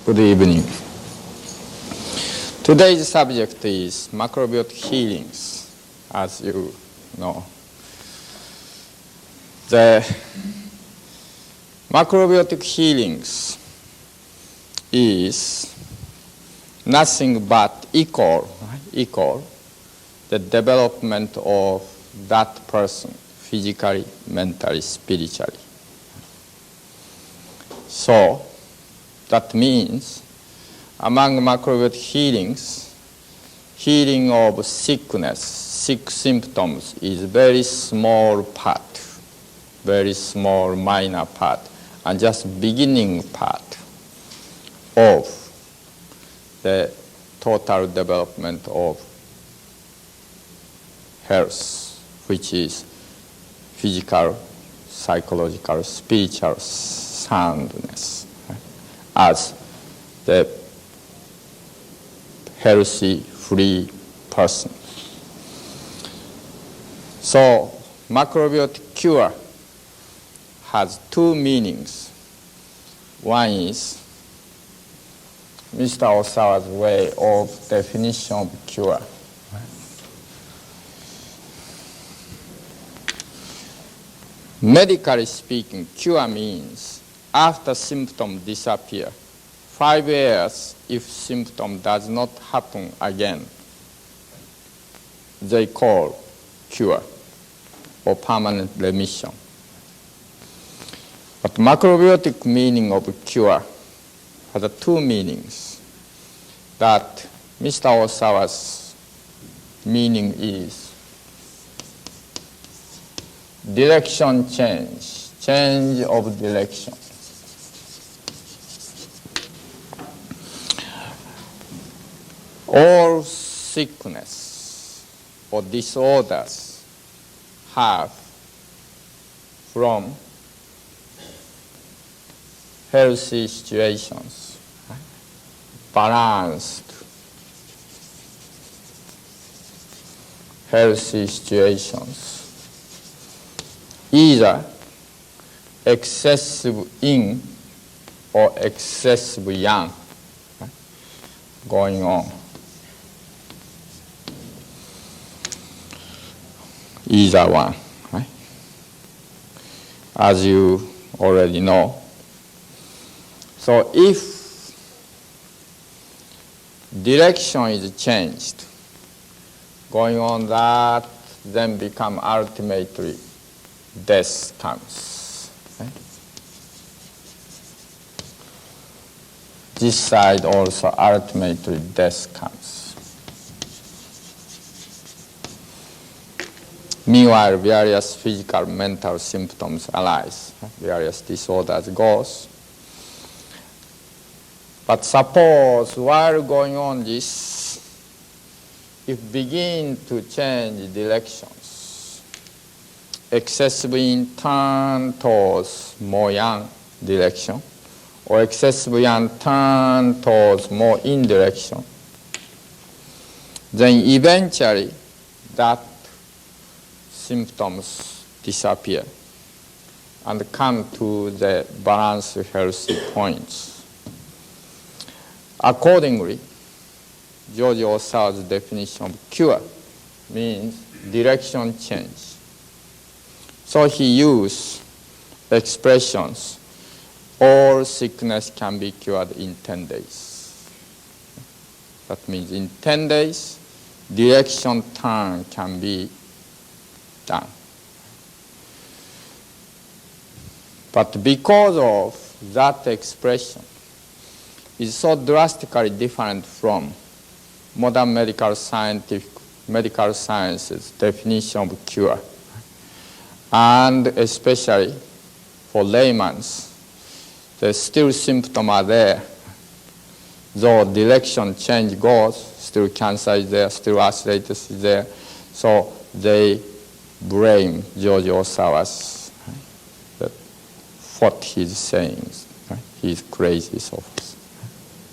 Good evening. Today's subject is macrobiotic healings, as you know. The macrobiotic healings is nothing but equal the development of that person, physically, mentally, spiritually. So that means among macrobiotic healings, healing of sickness, sick symptoms is very small part, very small minor part, and just beginning part of the total development of health, which is physical, psychological, spiritual soundness, as the healthy, free person. So, macrobiotic cure has two meanings. One is Mr. Osawa's way of definition of cure. Medically speaking, cure means after symptoms disappear, 5 years, if symptom does not happen again, they call cure or permanent remission. But macrobiotic meaning of cure has two meanings. That Mr. Osawa's meaning is direction change, change of direction. All sickness or disorders have from healthy situations, balanced healthy situations, either excessive yin or excessive yang going on. Either one, right? As you already know. So if direction is changed, going on that, then become ultimately death comes. Right? This side also ultimately death comes. Meanwhile, various physical, mental symptoms arise, various disorders goes. But suppose while going on this, if begin to change directions, excessively turn towards more yang direction, or excessively yang turn towards more yin direction, then eventually that symptoms disappear and come to the balanced healthy points. Accordingly, George Osawa's definition of cure means direction change. So he used expressions, all sickness can be cured in 10 days. That means in 10 days, direction turn can be done. But because of that expression is so drastically different from modern medical science's definition of cure, and especially for layman's, the still symptoms are there. Though direction change goes, still cancer is there, still arthritis is there. So they blame George Osawa's what he's saying. He's crazy, so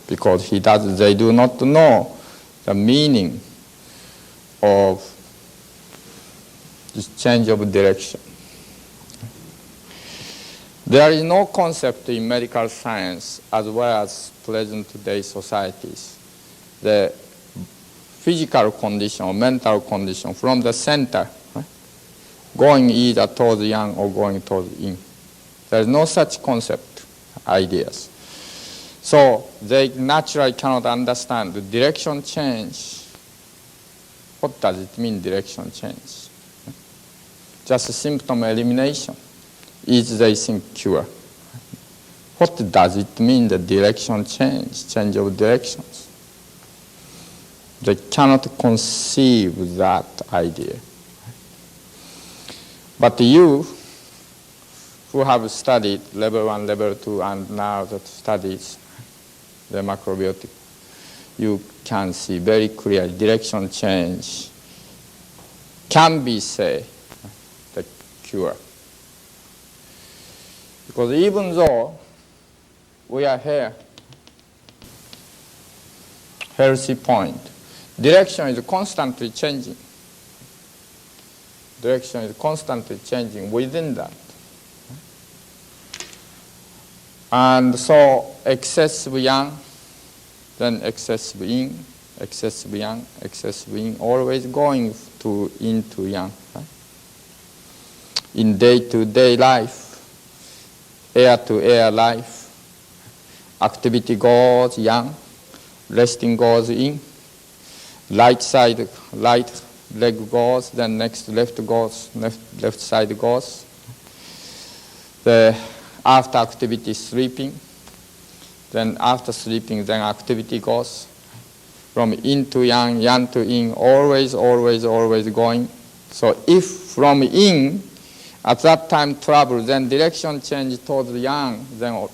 because they do not know the meaning of this change of direction. There is no concept in medical science as well as present-day societies. The physical condition or mental condition from the center, right? Going either towards yang or going towards yin. There is no such concept, ideas. So they naturally cannot understand the direction change. What does it mean, direction change? Just symptom elimination is, they think, cure. What does it mean, the direction change of directions? They cannot conceive that idea. But you, who have studied level 1, level 2, and now that studies the macrobiotic, you can see very clearly direction change can be, say, the cure. Because even though we are here, healthy point, direction is constantly changing. Direction is constantly changing within that. And so excessive yang, then excessive yin, excessive yang, excessive yin, always going to into yang. Right? In day-to-day life, air-to-air life, activity goes yang, resting goes yin, right leg goes, then next left goes, left side goes. After activity, sleeping. Then after sleeping, then activity goes. From yin to yang, yang to yin, always going. So if from yin, at that time trouble, then direction change towards yang, then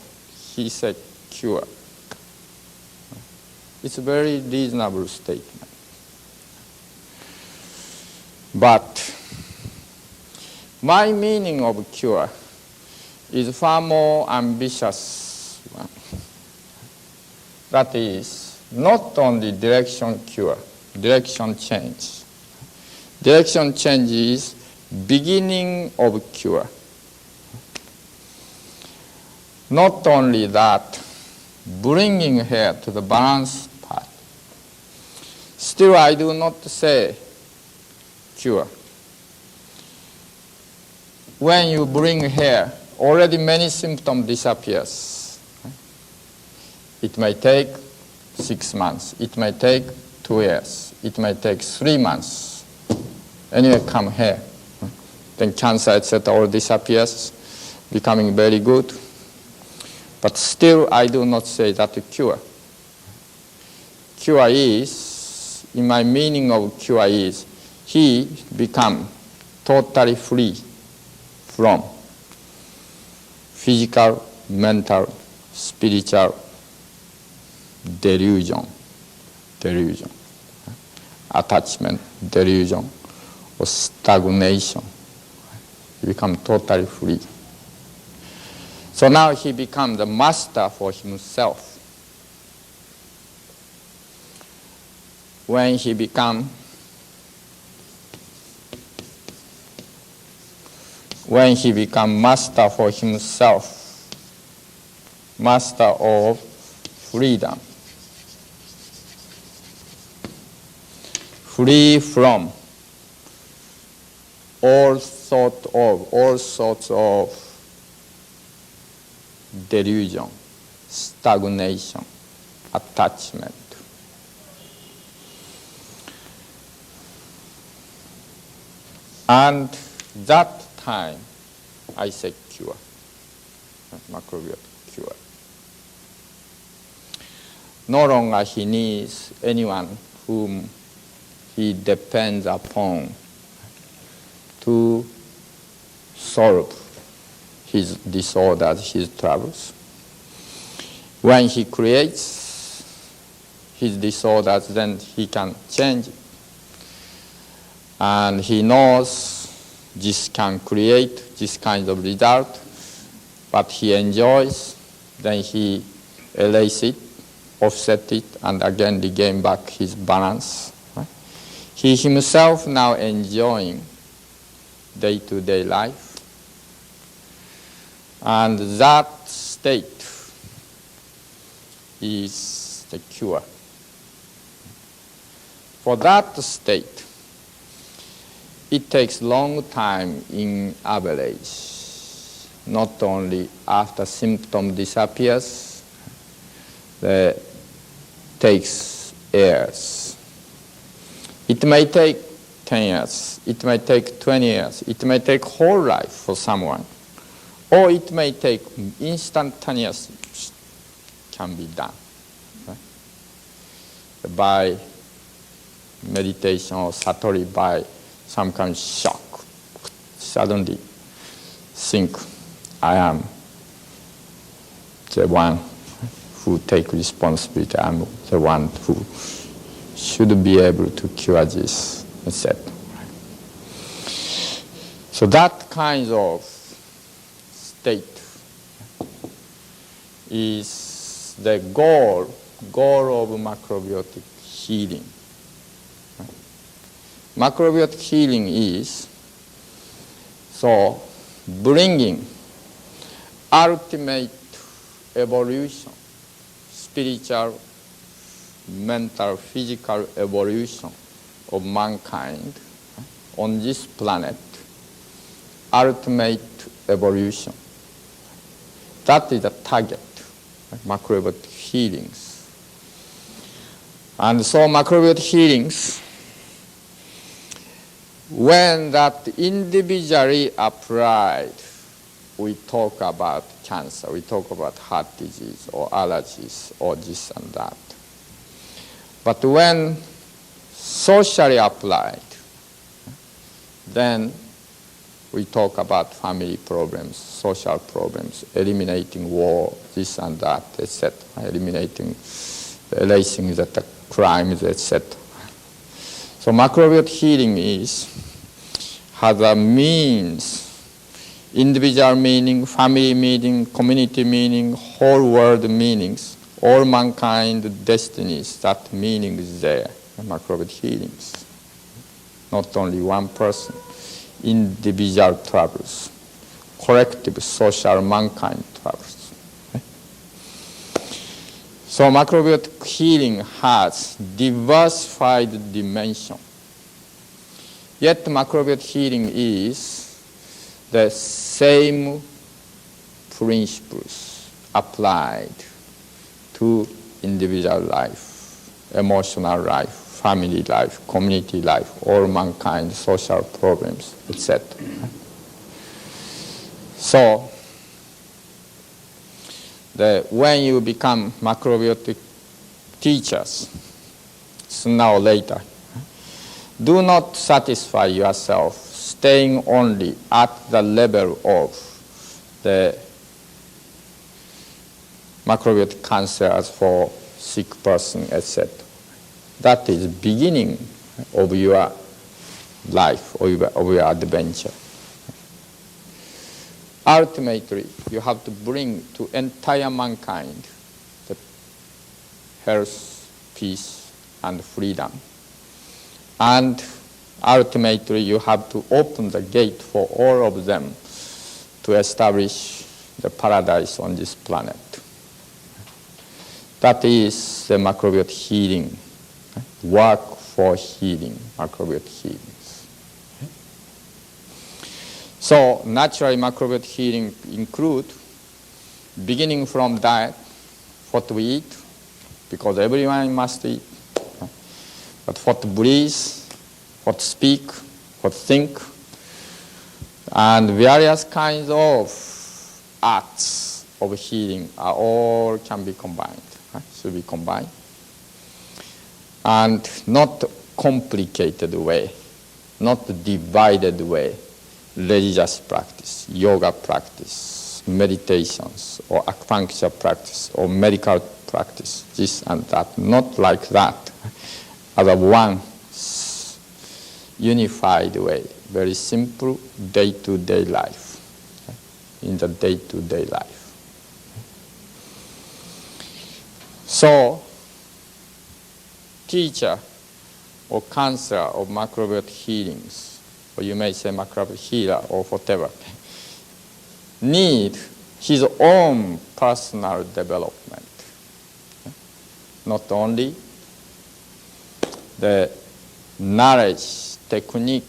he said cure. It's a very reasonable statement. But my meaning of cure is far more ambitious one. That is, not only direction cure, direction change. Direction change is beginning of cure. Not only that, bringing here to the balanced part. Still, I do not say cure. When you bring here, already many symptoms disappears. It may take 6 months. It may take 2 years. It may take 3 months. Anyway, come here. Then cancer, etc., all disappears, becoming very good. But still, I do not say that a cure. Cure is, in my meaning of cure is, he become totally free from physical, mental, spiritual delusion, attachment, delusion, or stagnation. He become totally free. So now he becomes the master for himself. When he becomes master for himself, master of freedom, free from all sorts of delusion, stagnation, attachment. And that time, I say cure, macrobiotic cure. No longer he needs anyone whom he depends upon to solve his disorders, his troubles. When he creates his disorders, then he can change it. And he knows this can create this kind of result, but he enjoys, then he erases it, offset it, and again regain back his balance. Right? He himself now enjoying day-to-day life. And that state is the cure. For that state, it takes long time in average. Not only after symptom disappears, it takes years. It may take 10 years, it may take 20 years, it may take whole life for someone, or it may take instantaneous, can be done, right? By meditation or satori, by some kind of shock. Suddenly think, I am the one who take responsibility. I'm the one who should be able to cure this, etc. So that kind of state is the goal of macrobiotic healing. Macrobiotic healing is so bringing ultimate evolution, spiritual, mental, physical evolution of mankind on this planet, ultimate evolution. That is the target, macrobiotic healings. And so macrobiotic healings, when that individually applied, we talk about cancer, we talk about heart disease or allergies or this and that. But when socially applied, then we talk about family problems, social problems, eliminating war, this and that, etc., eliminating, erasing the crimes, etc. So macrobiotic healing has a means, individual meaning, family meaning, community meaning, whole world meanings, all mankind destinies, that meaning is there, macrobiotic healings. Not only one person, individual troubles, collective social mankind troubles. Okay? So macrobiotic healing has diversified dimension. Yet macrobiotic healing is the same principles applied to individual life, emotional life, family life, community life, all mankind, social problems, etc. So, when you become macrobiotic teachers, sooner or later, do not satisfy yourself staying only at the level of the macrobiotic counselors for sick person, etc. That is beginning of your life, of your adventure. Ultimately, you have to bring to entire mankind the health, peace, and freedom. And ultimately, you have to open the gate for all of them to establish the paradise on this planet. That is the macrobiotic healing, work for healing, macrobiotic healings. So naturally, macrobiotic healing include beginning from diet, what we eat, because everyone must eat, but what to breathe, what to speak, what to think, and various kinds of arts of healing are all can be combined, should be combined. And not complicated way, not divided way, religious practice, yoga practice, meditations, or acupuncture practice, or medical practice, this and that, not like that, as a one unified way, very simple day-to-day life, in the day-to-day life. So, teacher or counselor of macrobiotic healings, or you may say macrobiotic healer or whatever, need his own personal development. Not only the knowledge, technique,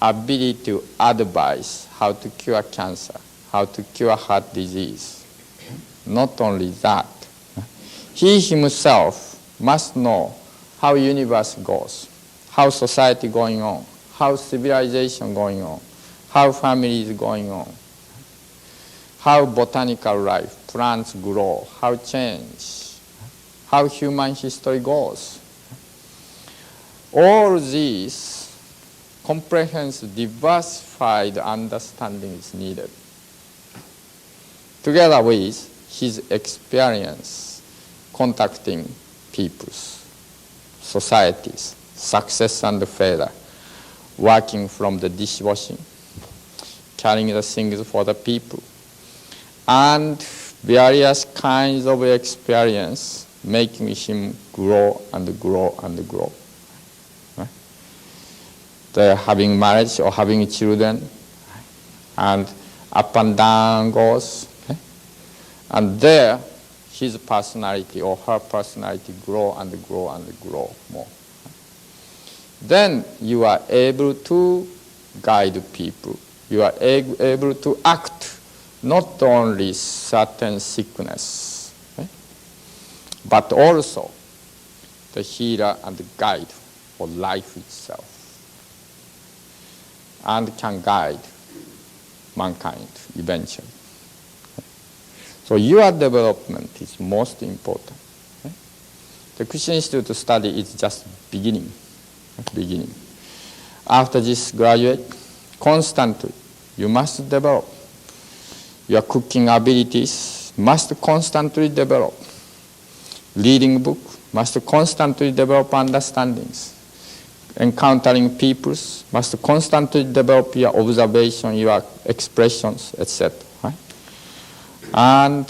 ability to advise how to cure cancer, how to cure heart disease. Not only that, he himself must know how universe goes, how society going on, how civilization going on, how family is going on, how botanical life, plants grow, how change, how human history goes. All these comprehensive, diversified understanding is needed, together with his experience contacting peoples, societies, success and failure, working from the dishwashing, carrying the things for the people, and various kinds of experience making him grow and grow and grow. Right? The having marriage or having children, and up and down goes, okay? And there his personality or her personality grow and grow and grow more. Then you are able to guide people. You are able to act not only certain sickness, okay, but also the healer and the guide for life itself, and can guide mankind eventually. So your development is most important. Okay? The Kushi Institute study is just beginning. After this graduate, constantly you must develop. Your cooking abilities must constantly develop. Reading book must constantly develop understandings. Encountering peoples must constantly develop your observation, your expressions, etc. Right? And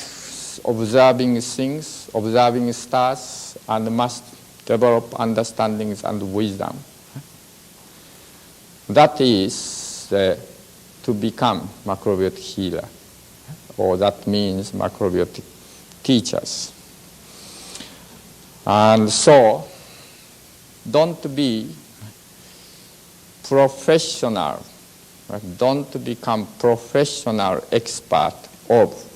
observing things, observing stars, and must develop understandings and wisdom. That is to become macrobiotic healer, or that means macrobiotic teachers. And so, don't be professional, right? Don't become professional expert of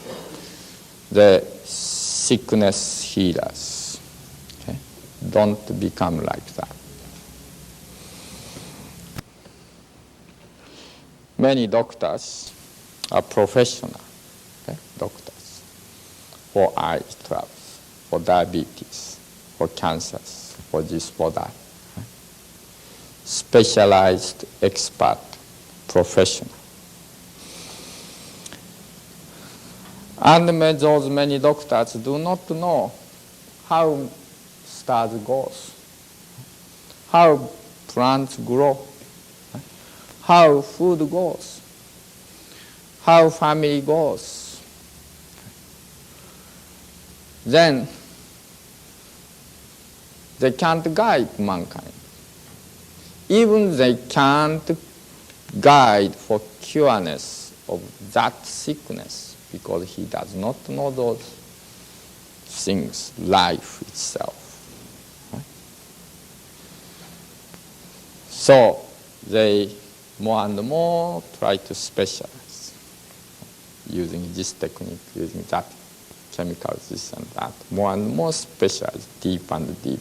the sickness healers. Okay? Don't become like that. Many doctors are professional, okay? Doctors for eye troubles, for diabetes, for cancers, for this, for that. Okay? Specialized, expert, professional. And those many doctors do not know how stars goes, how plants grow, how food goes, how family goes. Then they can't guide mankind. Even they can't guide for cureness of that sickness, because he does not know those things, life itself. Right? So they more and more try to specialize, using this technique, using that chemicals, this and that, more and more specialize, deep and deep.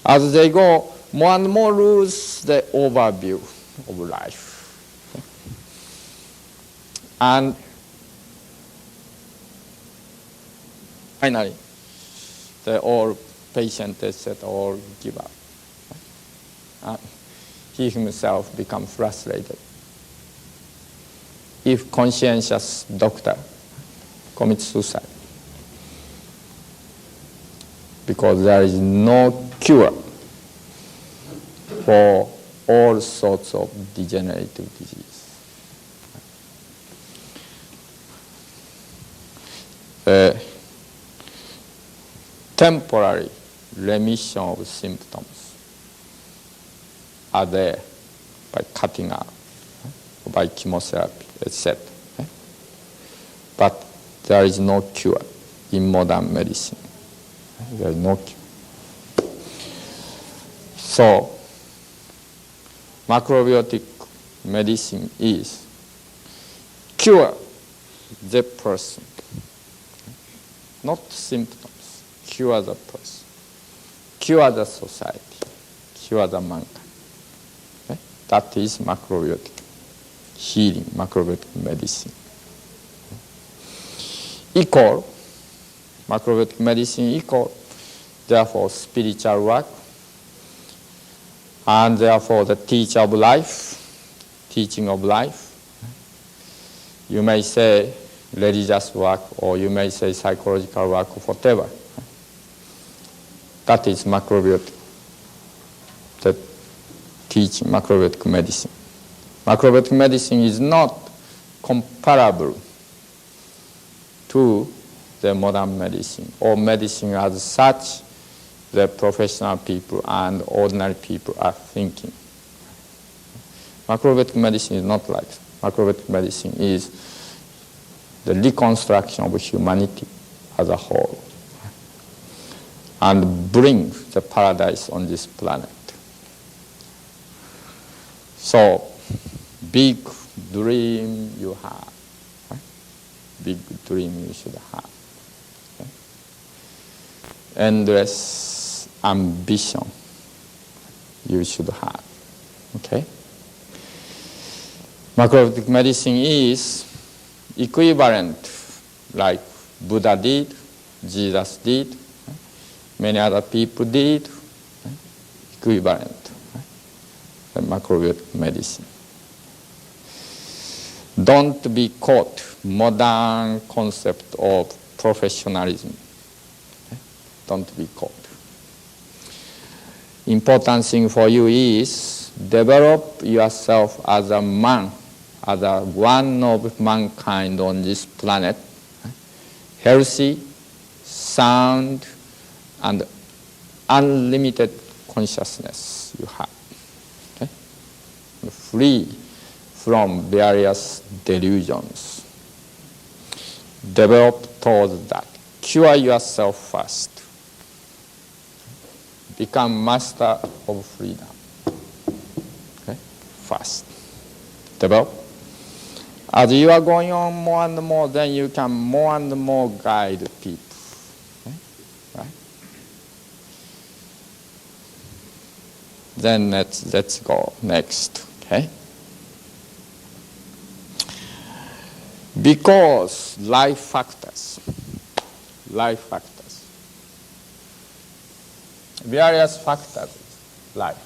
As they go, more and more lose the overview of life. Okay? And finally, all patients, etc., all give up. Right? He himself becomes frustrated. If conscientious doctor commits suicide, because there is no cure for all sorts of degenerative disease. Temporary remission of symptoms are there by cutting out, by chemotherapy, etc. but there is no cure in modern medicine. There is no cure. So, macrobiotic medicine is cure the person, not symptoms, cure the person, cure the society, cure the mankind. Okay? That is macrobiotic healing, macrobiotic medicine. Equal, macrobiotic medicine equal, therefore spiritual work, and therefore the teaching of life. You may say religious work, or you may say psychological work, whatever. That is macrobiotic, the teaching, macrobiotic medicine. Macrobiotic medicine is not comparable to the modern medicine, or medicine as such the professional people and ordinary people are thinking. Macrobiotic medicine is not like that. Macrobiotic medicine is the reconstruction of humanity as a whole and bring the paradise on this planet. So, big dream you have. Right? Big dream you should have. Okay? Endless ambition you should have. Okay? Macrobiotic medicine is equivalent, like Buddha did, Jesus did, many other people did, equivalent, the macrobiotic medicine. Don't be caught modern concept of professionalism. Don't be caught. Important thing for you is develop yourself as a man, as a one of mankind on this planet, healthy, sound, and unlimited consciousness you have. Okay? Free from various delusions. Develop towards that. Cure yourself first. Become master of freedom. Okay? First. Develop. As you are going on more and more, then you can more and more guide people. Okay? Right? Then let's go next. Okay? Because life factors, various factors, life.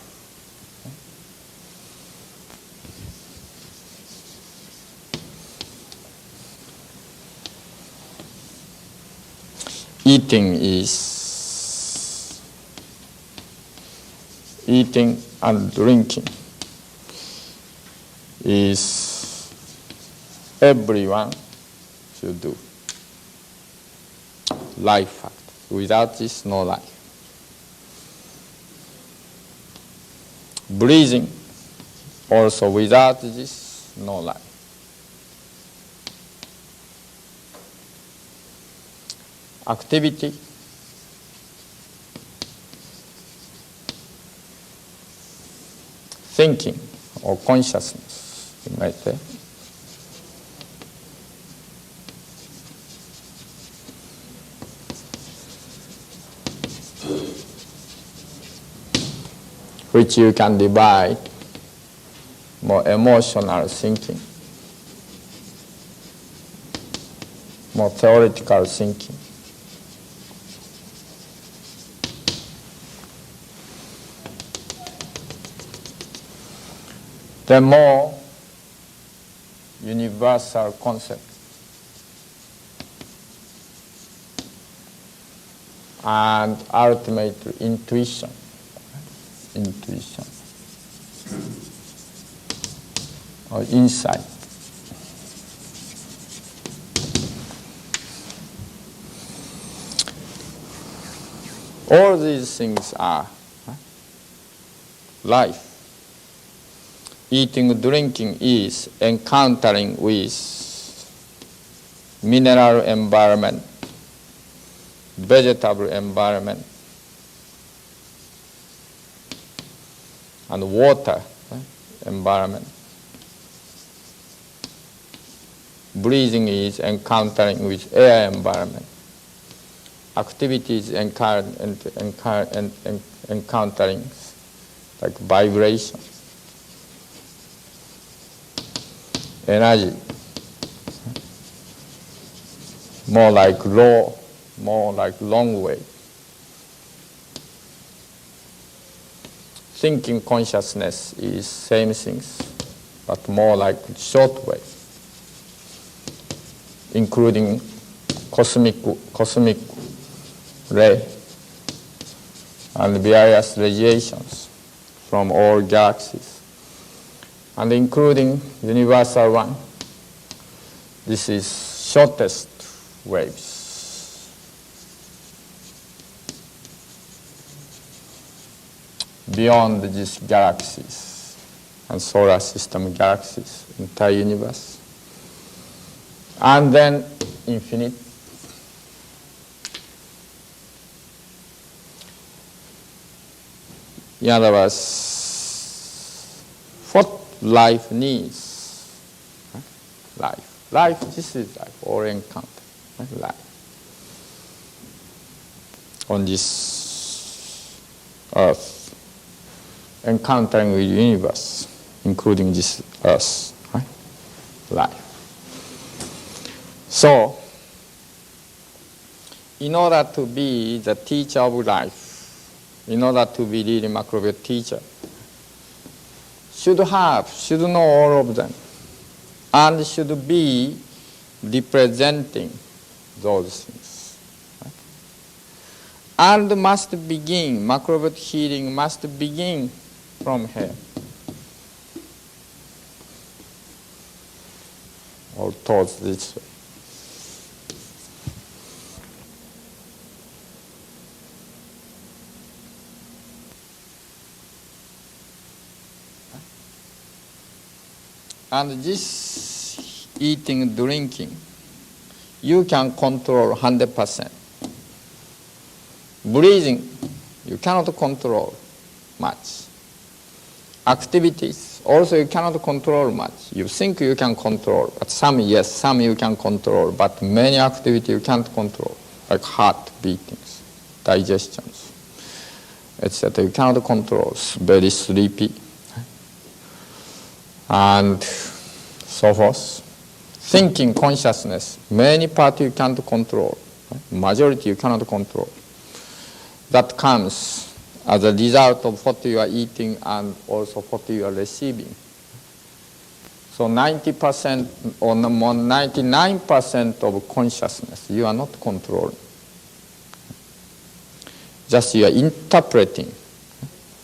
Eating and drinking is everyone should do. Life factor. Without this, no life. Breathing, also without this, no life. Activity, thinking or consciousness, you might say. Which you can divide more emotional thinking, more theoretical thinking. The more universal concept and ultimately intuition or insight. All these things are life. Eating, drinking is encountering with mineral environment, vegetable environment, and water environment. Breathing is encountering with air environment. Activities encountering like vibration, energy, more like low, more like long wave. Thinking consciousness is same things, but more like short wave, including cosmic ray and various radiations from all galaxies, and including universal one. This is shortest waves. Beyond these galaxies and solar system galaxies, entire universe. And then infinite. In other words, what life needs. Life, this is life, or encounter, life. On this earth, encountering with the universe, including this earth, life. So, in order to be the teacher of life, in order to be really macrobiotic teacher, should know all of them, and should be representing those things. And must begin, macrobiotic healing must begin from here, or towards this way. And this eating, drinking, you can control 100%. Breathing, you cannot control much. Activities, also you cannot control much. You think you can control, but some yes, some you can control, but many activities you can't control, like heart beatings, digestions, etc. You cannot control, very sleepy, and so forth. Thinking, consciousness, many parts you can't control, majority you cannot control. That comes as a result of what you are eating and also what you are receiving. So 90% or more 99% of consciousness you are not controlling. Just you are interpreting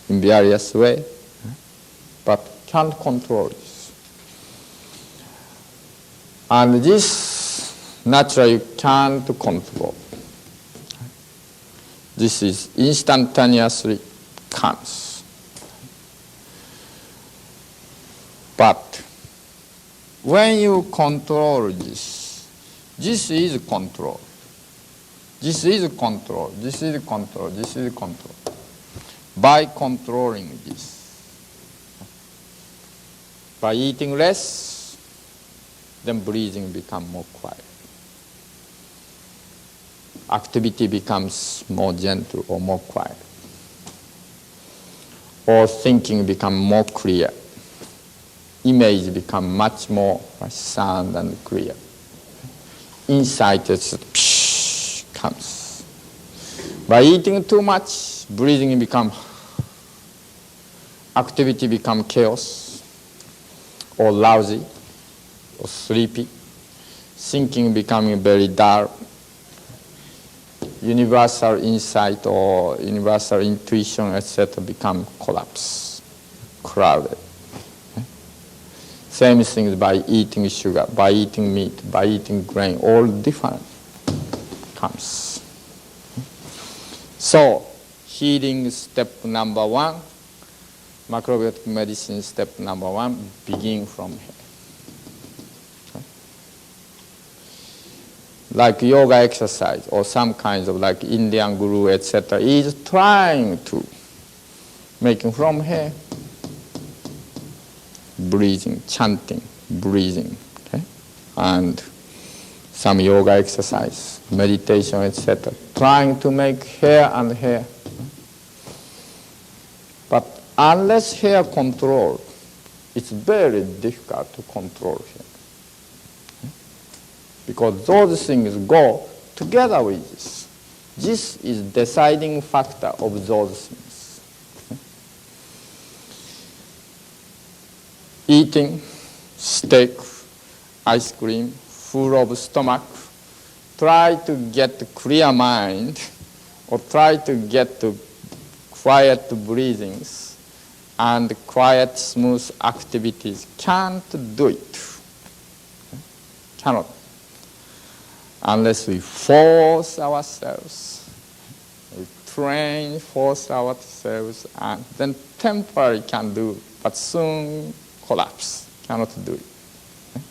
in various ways, but can't control this. And this naturally you can't control. This is instantaneously comes. But when you control this, this is control. This is control. This is control. This is control. By controlling this, by eating less, then breathing becomes more quiet. Activity becomes more gentle or more quiet. Or thinking becomes more clear. Image becomes much more sound and clear. Insight comes. By eating too much, breathing becomes, activity becomes chaos, or lousy, or sleepy. Thinking becoming very dull. Universal insight or universal intuition, etc., become collapse, crowded. Same things by eating sugar, by eating meat, by eating grain, all different comes. So, healing step number 1, macrobiotic medicine step number 1, begin from here. like yoga exercise or some kinds of like Indian guru, etc., is trying to making from here, breathing, chanting, breathing, okay? And some yoga exercise, meditation, etc., trying to make here and here. But unless here control, it's very difficult to control here. Because those things go together with this. This is deciding factor of those things. Eating steak, ice cream, full of stomach, try to get clear mind or try to get to quiet breathings and quiet, smooth activities. Can't do it. Cannot. Unless we force ourselves, we train, force ourselves, and then temporarily can do, but soon collapse, cannot do it.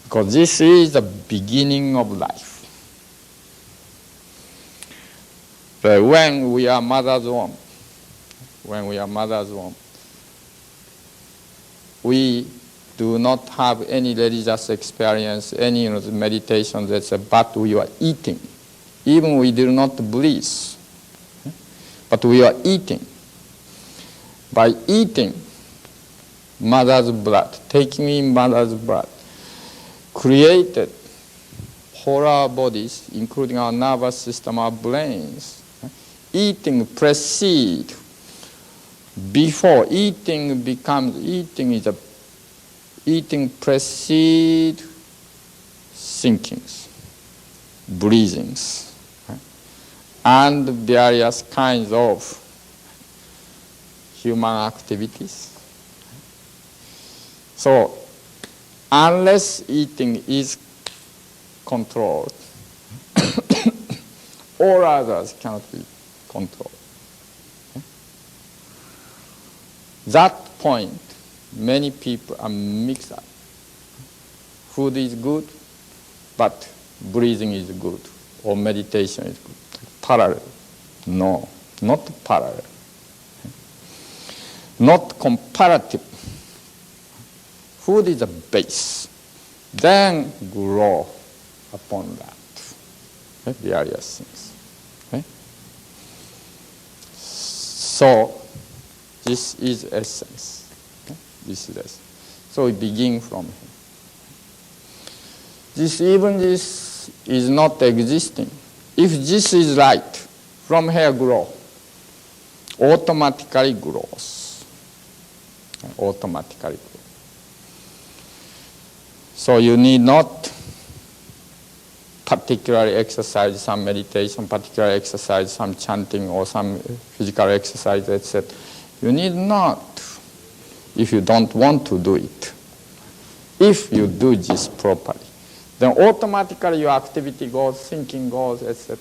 Because this is the beginning of life. But when we are mother's womb, we do not have any religious experience, any meditation, but we are eating. Even we do not breathe, but we are eating. By eating mother's blood, taking in mother's blood, created whole our bodies, including our nervous system, our brains. Eating precede, before eating becomes, eating precede thinkings, breathings, and various kinds of human activities. So, unless eating is controlled, all others cannot be controlled. That point, many people are mixed up. Food is good, but breathing is good, or meditation is good. Parallel. No, not parallel. Not comparative. Food is the base. Then grow upon that. Okay? Various things. Okay? So, this is essence. Okay? This is essence. So we begin from here. This is not existing. If this is right, from here grow. Automatically grows. Automatically grows. So you need not particularly exercise some meditation, particularly exercise some chanting or some physical exercise, etc. You need not if you don't want to do it. If you do this properly, then automatically your activity goes, thinking goes, etc.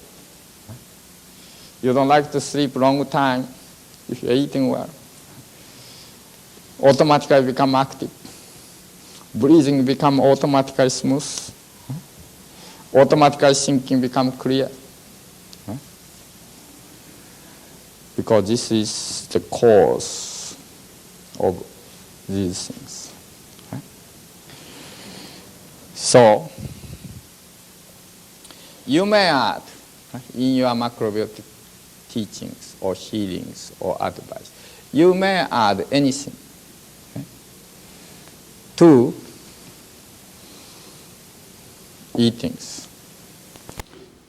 You don't like to sleep long time if you're eating well. Automatically become active. Breathing become automatically smooth. Automatically thinking become clear. Because this is the cause of these things. So, you may add in your macrobiotic teachings or healings or advice, you may add anything to eatings,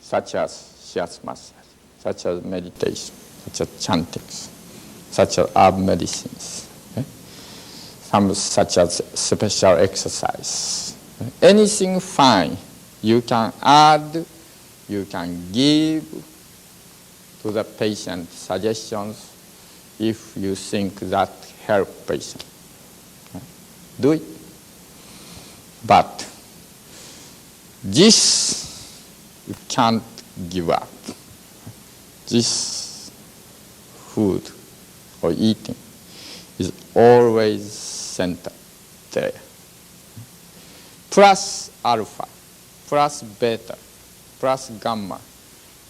such as shiatsu massage, such as meditation, such as chantings, such as herb medicines, some such as special exercise. Anything fine you can add, you can give to the patient suggestions if you think that help patient. Do it. But this you can't give up. This food or eating is always centered there. Plus alpha, plus beta, plus gamma.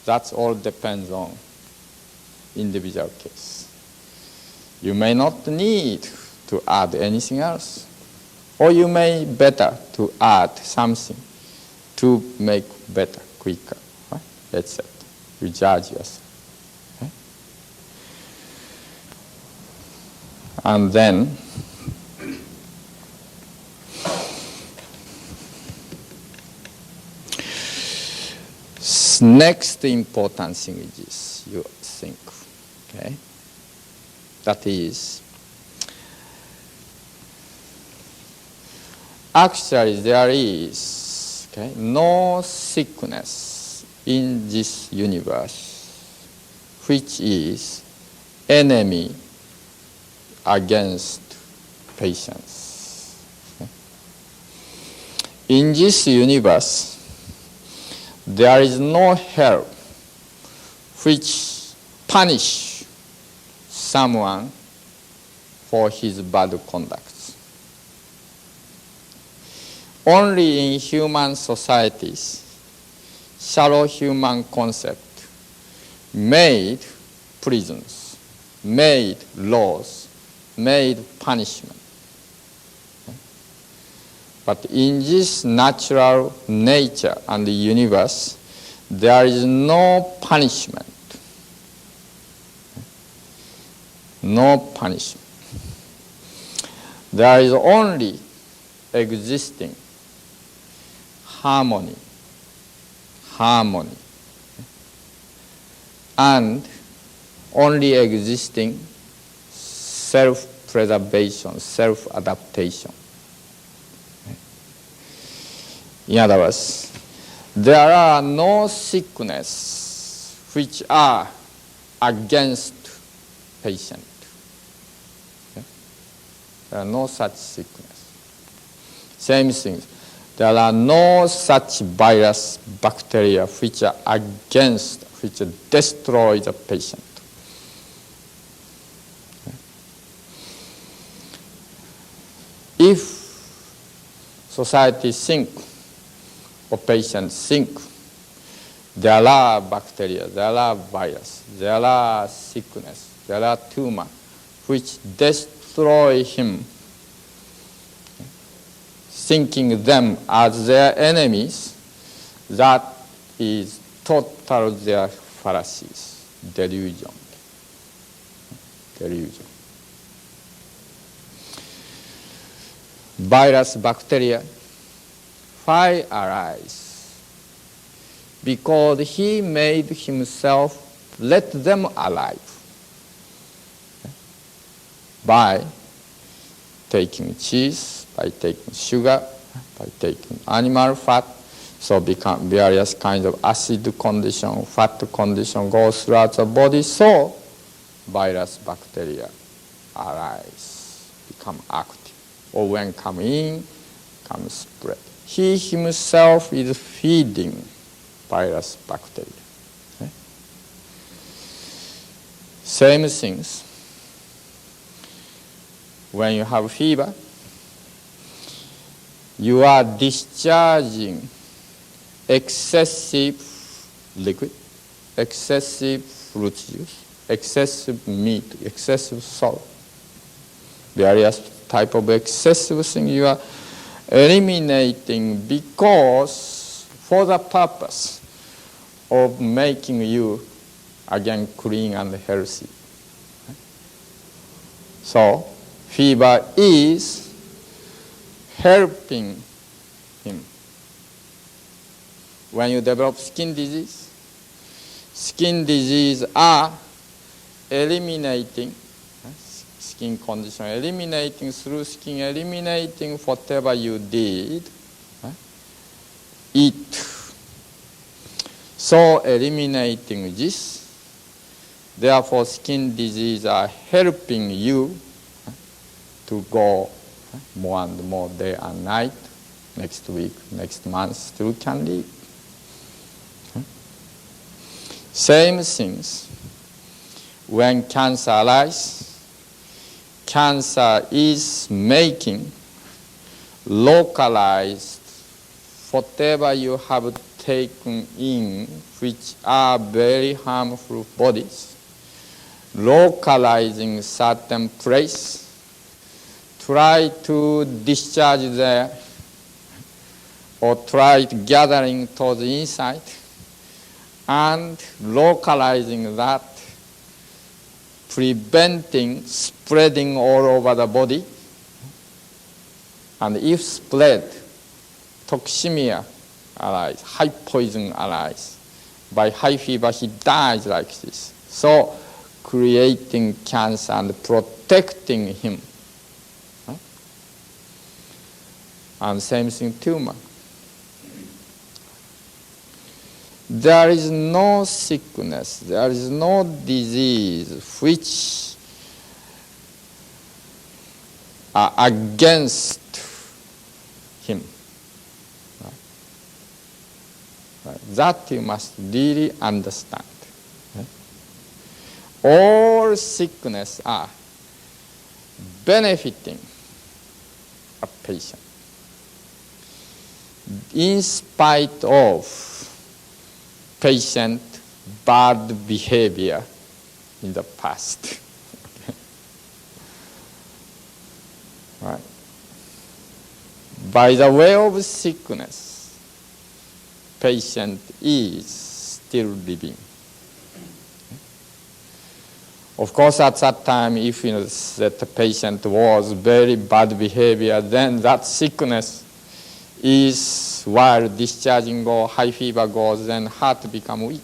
That all depends on individual case. You may not need to add anything else, or you may better to add something to make better, quicker, right? Etc. You judge yourself. Okay? And then next important thing is this, you think, okay? That is, actually there is no sickness in this universe which is enemy against patience. Okay? In this universe, there is no hell which punish someone for his bad conduct. Only in human societies, shallow human concept made prisons, made laws, made punishment. But in this natural nature and the universe, there is no punishment. No punishment. There is only existing harmony, and only existing self-preservation, self-adaptation. In other words, there are no sickness which are against patient. Okay? There are no such sickness. Same thing. There are no such virus, bacteria which are against, which destroy the patient. Okay? If society think, or patients think, there are bacteria, there are virus, there are sickness, there are tumor, which destroy him, thinking them as their enemies, that is total their fallacies, delusion. Virus, bacteria, why arise? Because he made himself let them alive by taking cheese, by taking sugar, by taking animal fat. So become various kinds of acid condition, fat condition goes throughout the body. So virus, bacteria arise, become active. Or when come in, come spread. He himself is feeding virus, bacteria. Okay? Same things. When you have fever, you are discharging excessive liquid, excessive fruit juice, excessive meat, excessive salt, various type of excessive thing you are eliminating because for the purpose of making you again clean and healthy. So fever is helping him. When you develop skin disease are eliminating skin condition, eliminating through skin, eliminating whatever you did, eat. So eliminating this, therefore skin disease are helping you to go more and more day and night, next week, next month, still can live. Same things. When cancer arises, cancer is making localized whatever you have taken in, which are very harmful bodies, localizing certain place, try to discharge there, or try to gathering to the inside, and localizing that, preventing spreading all over the body. And if spread, toxemia arise, high poison arise. By high fever, he dies like this. So, creating cancer and protecting him. And same thing, tumor. There is no sickness, there is no disease which are against him. Right. That you must really understand. All sickness are benefiting a patient in spite of patient bad behavior in the past. Right. By the way of sickness, patient is still living. Of course, at that time, if you know that the patient was very bad behavior, then that sickness is, while discharging or high fever goes, then heart become weak.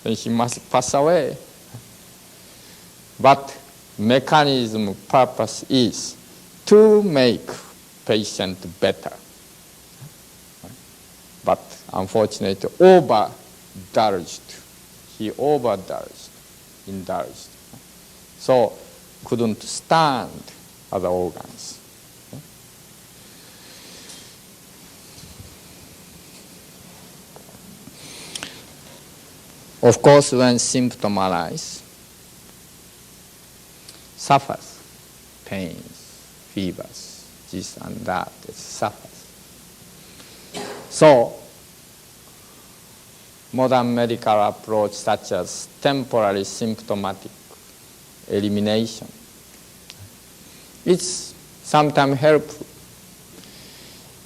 Then he must pass away. But mechanism, purpose is to make patient better. But unfortunately, overdosed. He overdosed, indulged. So couldn't stand other organs. Of course, when symptom arise, suffers, pains, fevers, this and that, it suffers. So, modern medical approach such as temporary symptomatic elimination, it's sometimes helpful.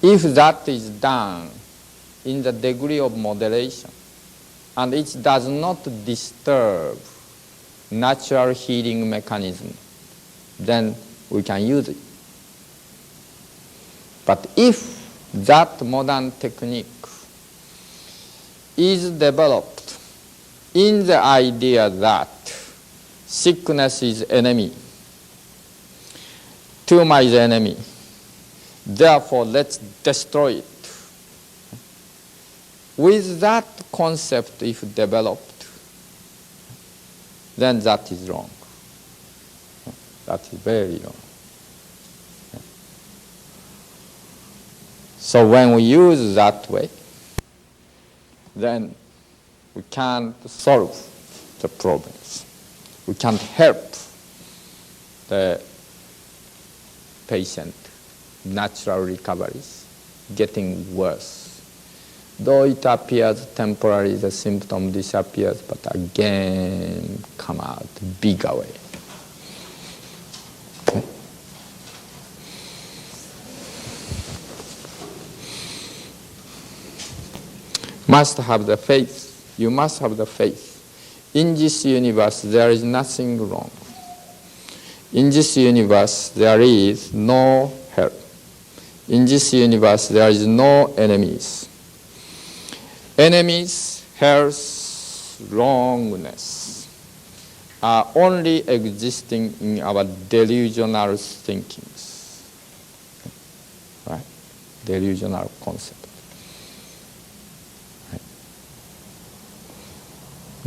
If that is done in the degree of moderation, and it does not disturb natural healing mechanism, then we can use it. But if that modern technique is developed in the idea that sickness is enemy, tumor is enemy, therefore let's destroy it. With that concept, if developed, then that is wrong. That is very wrong. So when we use that way, then we can't solve the problems. We can't help the patient natural recoveries getting worse. Though it appears temporarily, the symptom disappears, but again come out bigger way. Okay. Must have the faith. You must have the faith. In this universe, there is nothing wrong. In this universe, there is no hell. In this universe, there is no enemies. Enemies, health, wrongness are only existing in our delusional thinkings. Right? Delusional concept. Right?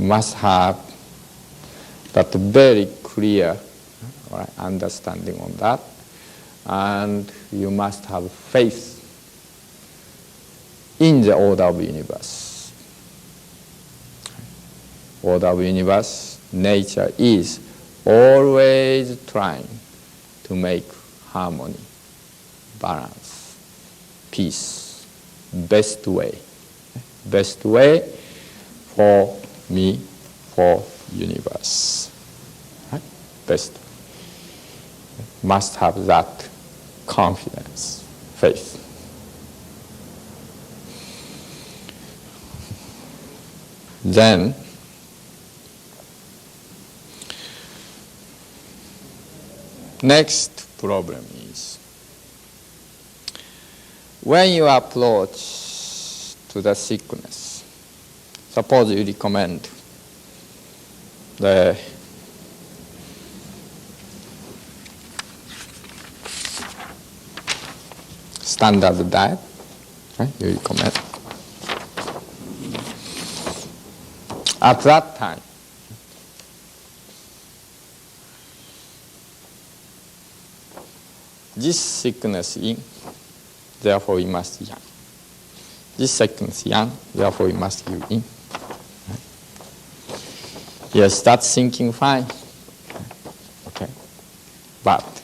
Must have that very clear right, understanding on that, and you must have faith in the order of the universe. Order of the universe, nature is always trying to make harmony, balance, peace, best way. Best way for me, for universe. Right? Best. Must have that confidence, faith. Then, next problem is, when you approach to the sickness, suppose you recommend the standard diet, right? You recommend. At that time, this sickness in, therefore we must yang. This sickness yang, therefore we must give in. Yes, that's thinking fine. Okay. But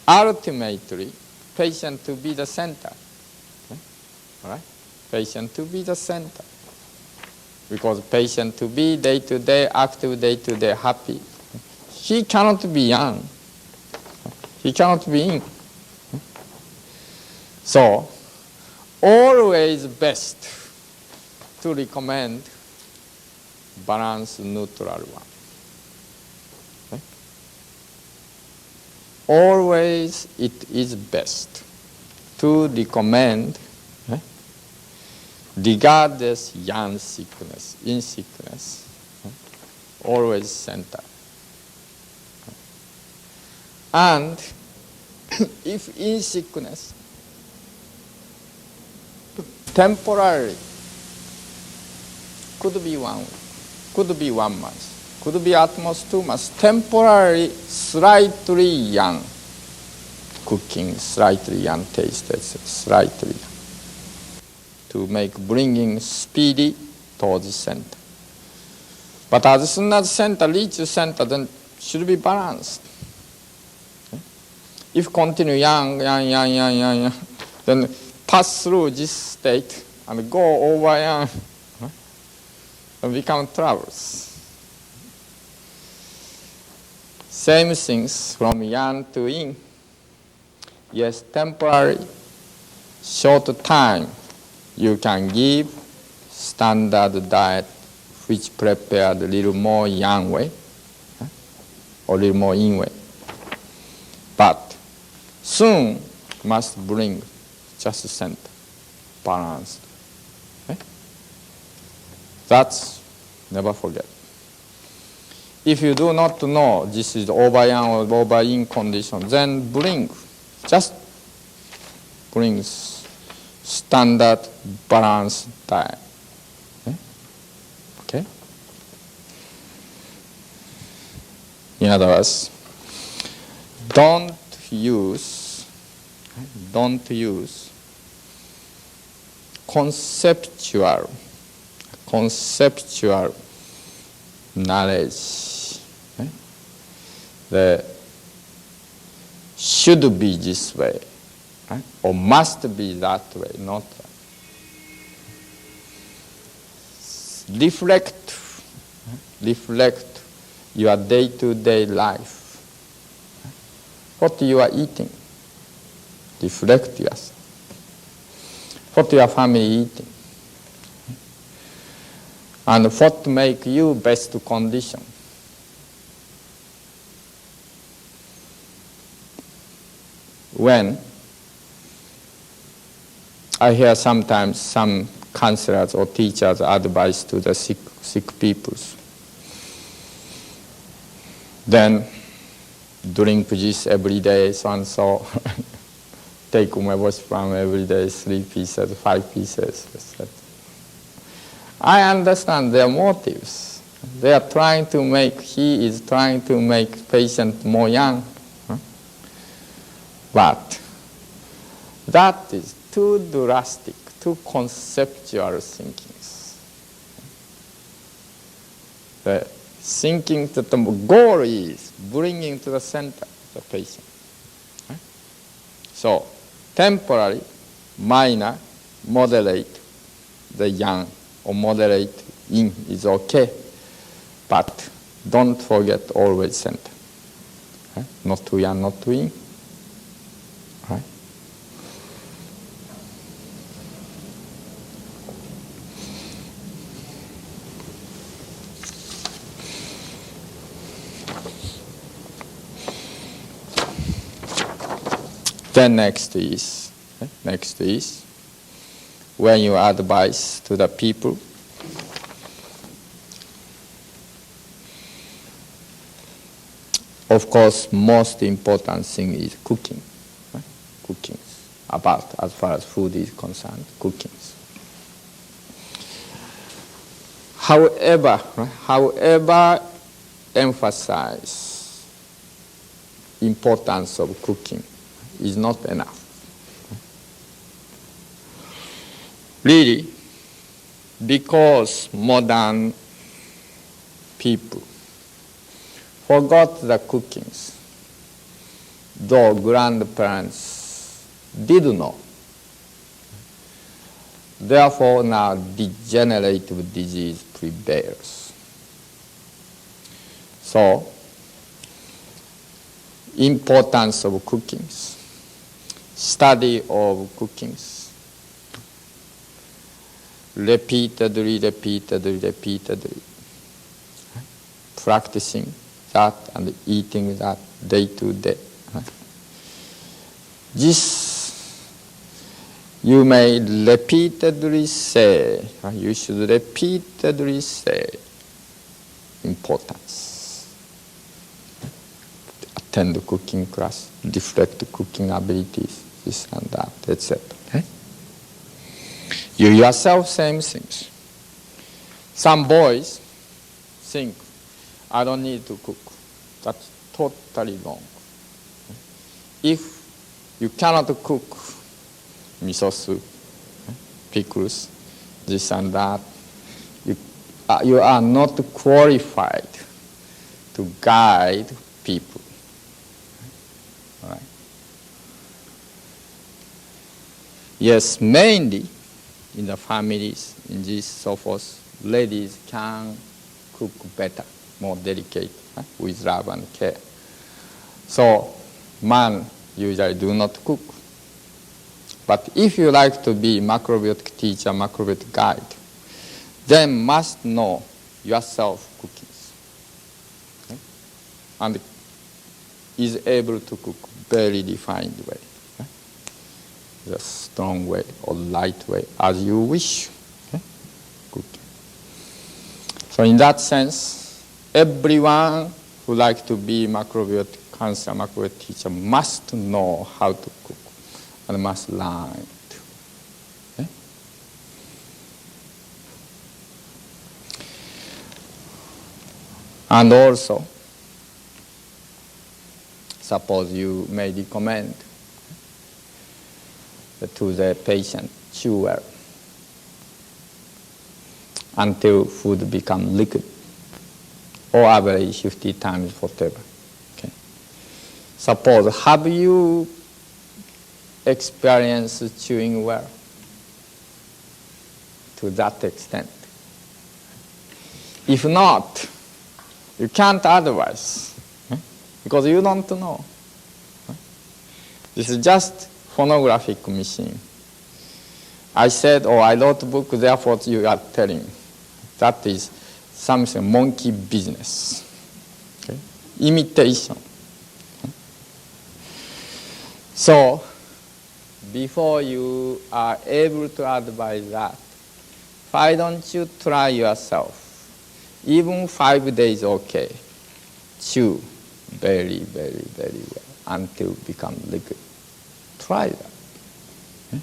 ultimately, patient to be the center. Okay. All right? Patient to be the center. Because patient to be day-to-day, active day-to-day, happy. He cannot be young. He cannot be in. So, always best to recommend balanced neutral one. Okay? Always it is best to recommend, okay, regardless yang sickness, in sickness, okay, always center. And if in sickness, temporarily, could be 1 week, could be 1 month, could be at most 2 months, temporarily, slightly young cooking, slightly young taste, slightly young, to make bringing speedy towards center. But as soon as center reaches center, then should be balanced. Okay? If continue young, then pass through this state and go over yang, and become troubles. Same things from yang to yin. Yes, temporary, short time, you can give standard diet which prepared a little more yang way, or a little more yin way. But soon must bring just center, balanced. Okay? That's, never forget. If you do not know this is over yang or over yin condition, then just bring standard balanced diet. Okay? Okay? In other words, don't use conceptual knowledge. Okay? The should be this way, right? Or must be that way, not that. Reflect your day-to-day life. What you are eating, reflect yourself. What your family eating, and what make you best condition. When I hear sometimes some counselors or teachers advise to the sick peoples, then drink this every day, so and so. Take umeboshi every day, 3 pieces, 5 pieces, etc. I understand their motives. He is trying to make patient more young. But that is too drastic, too conceptual thinking. The thinking that the goal is bringing to the center the patient. So, temporary, minor, moderate the yang or moderate yin is okay, but don't forget always center. Right? Not too yang, not too yin. Right? Then next is when you advise to the people, of course, most important thing is cooking. Right? Cooking, about as far as food is concerned, cooking. However, emphasize importance of cooking is not enough. Really, because modern people forgot the cookings, though grandparents did know. Therefore, now degenerative disease prevails. So, importance of cookings, study of cookings, repeatedly, practicing that and eating that day to day. This you may repeatedly say, you should repeatedly say importance. Attend the cooking class, reflect cooking abilities, this and that, etc. Okay? You yourself, same things. Some boys think, I don't need to cook. That's totally wrong. If you cannot cook miso soup, pickles, this and that, you are not qualified to guide people. All right? Yes, mainly in the families, in this so forth, ladies can cook better, more delicate, with love and care. So, man usually do not cook. But if you like to be macrobiotic teacher, macrobiotic guide, then must know yourself cooking. Okay? And is able to cook very refined way. Okay? The strong way or light way, as you wish. Okay? Cooking. So in that sense, everyone who likes to be macrobiotic counselor, macrobiotic teacher must know how to cook and must learn it. Okay? And also, suppose you may recommend to the patient chew well until food becomes liquid, or average 50 times whatever. Okay. Suppose, have you experienced chewing well to that extent? If not, you can't advise, because you don't know. This is just phonographic machine. I said, I wrote a book, therefore you are telling. That is something monkey business. Okay? Imitation. Okay? So, before you are able to advise that, why don't you try yourself? Even 5 days, okay. Chew very, very, very well until it becomes liquid. Try that. Okay?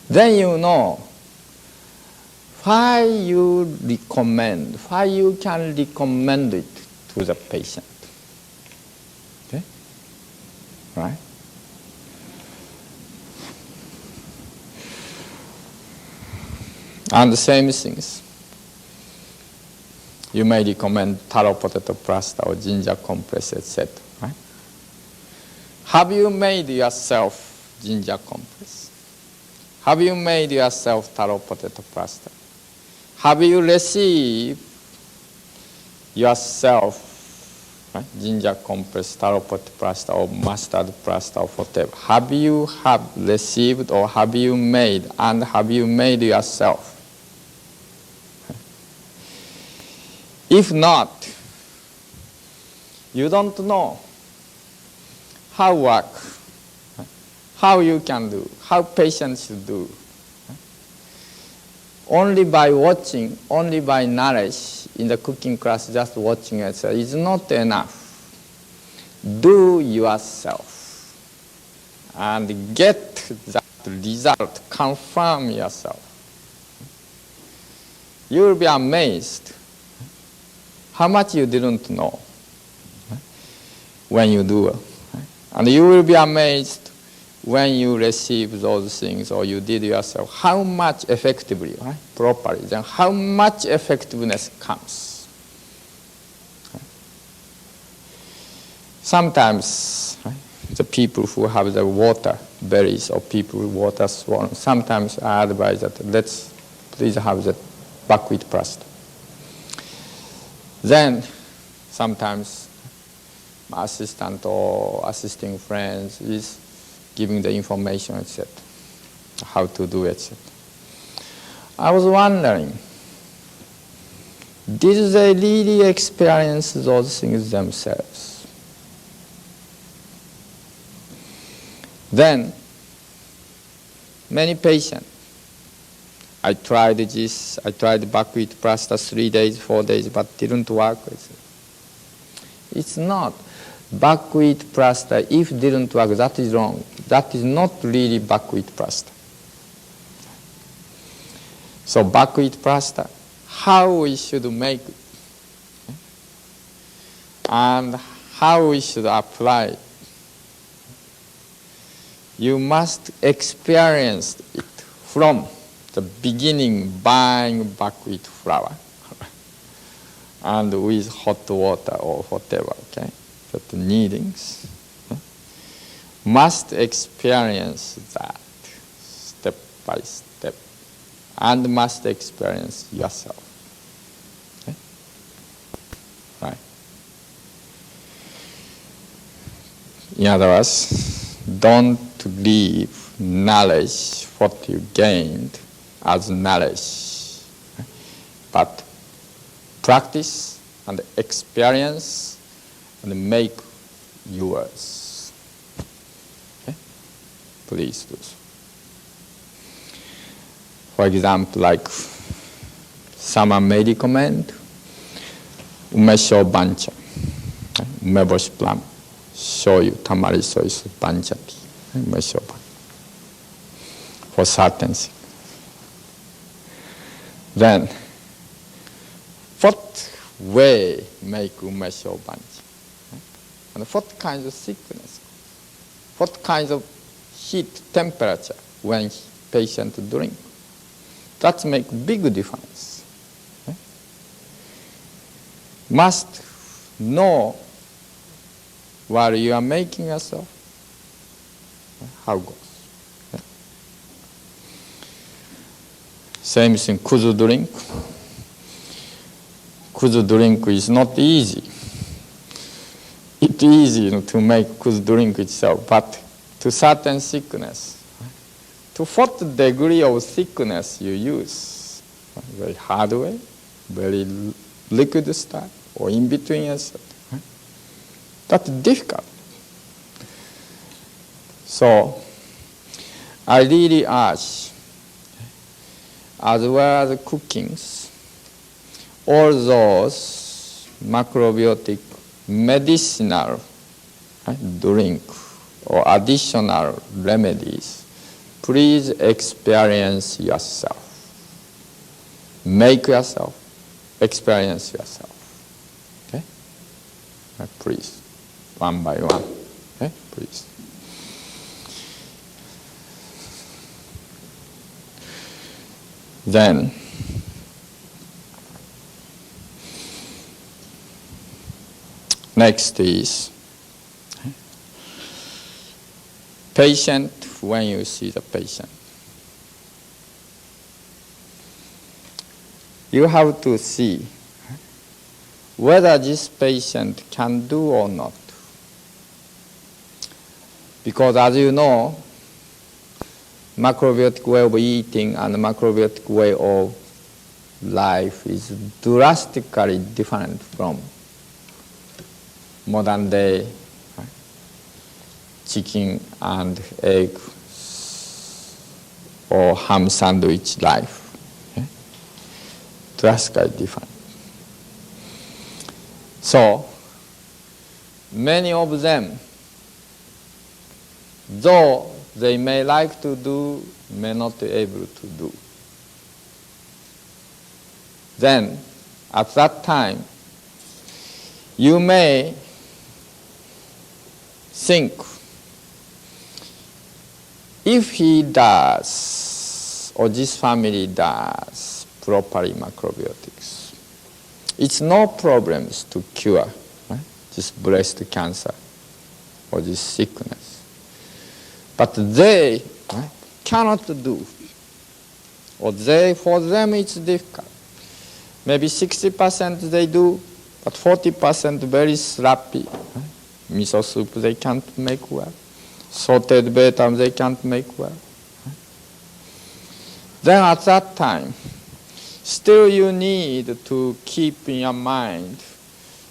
Then you know why you can recommend it to the patient. Okay? Right? And the same things. You may recommend taro potato plaster or ginger compress, etc. Right? Have you made yourself ginger compress? Have you made yourself taro potato plaster? Have you received yourself ginger compress, taro potato plaster, or mustard plaster, or whatever? Have you received, or have you made, and have you made yourself? If not, you don't know how work, how you can do, how patients should do. Only by watching, only by knowledge in the cooking class, just watching it is not enough. Do yourself and get that result, confirm yourself. You will be amazed how much you didn't know when you do it. And you will be amazed when you receive those things or you did yourself, how much effectively, properly, then how much effectiveness comes. Sometimes the people who have the water berries or people with water swollen, sometimes I advise that let's please have the buckwheat plaster. Then sometimes my assistant or assisting friends is giving the information, etc., how to do, etc. I was wondering, did they really experience those things themselves? Then, many patients, I tried this, I tried buckwheat plaster 3 days, 4 days, but didn't work with it. It's not. Buckwheat plaster, if it didn't work, that is wrong. That is not really buckwheat plaster. So buckwheat plaster, how we should make it, and how we should apply it. You must experience it from the beginning, buying buckwheat flour and with hot water or whatever, okay? That kneadings, must experience that step by step and must experience yourself. Okay? Right. In other words, don't leave knowledge, what you gained, as knowledge, but practice and experience and make yours. Okay? Please do so. For example, like someone may recommend umesho bancha, umeboshi plum, shoyu, tamari soy bancha tea, umesho bancha, for certain things. Then, what way make umesho bancha? And what kind of sickness? What kind of heat, temperature when patient drink? That make big difference. Okay? Must know while you are making yourself how it goes. Okay? Same thing, kuzu drink. Kuzu drink is not easy. It's easy to make kuzu drink itself, but to certain thickness, to what degree of thickness you use, very hard way, very liquid style, or in between, etc. That's difficult. So, I really urge, as well as cookings, all those macrobiotic medicinal drink or additional remedies, please experience yourself. Make yourself, experience yourself. Okay? Please, one by one. Okay? Please. Then, next is patient when you see the patient. you have to see whether this patient can do or not. Because as you know, macrobiotic way of eating and macrobiotic way of life is drastically different from modern day chicken and egg or ham sandwich life. Okay? Drastically different. So, many of them, though they may like to do, may not be able to do. Then, at that time, you may think, if he does, or this family does properly macrobiotics, it's no problems to cure this breast cancer or this sickness. But they cannot do, or for them it's difficult. Maybe 60% they do, but 40% very sloppy. Miso soup they can't make well. Sauteed vegetable they can't make well. Then at that time, still you need to keep in your mind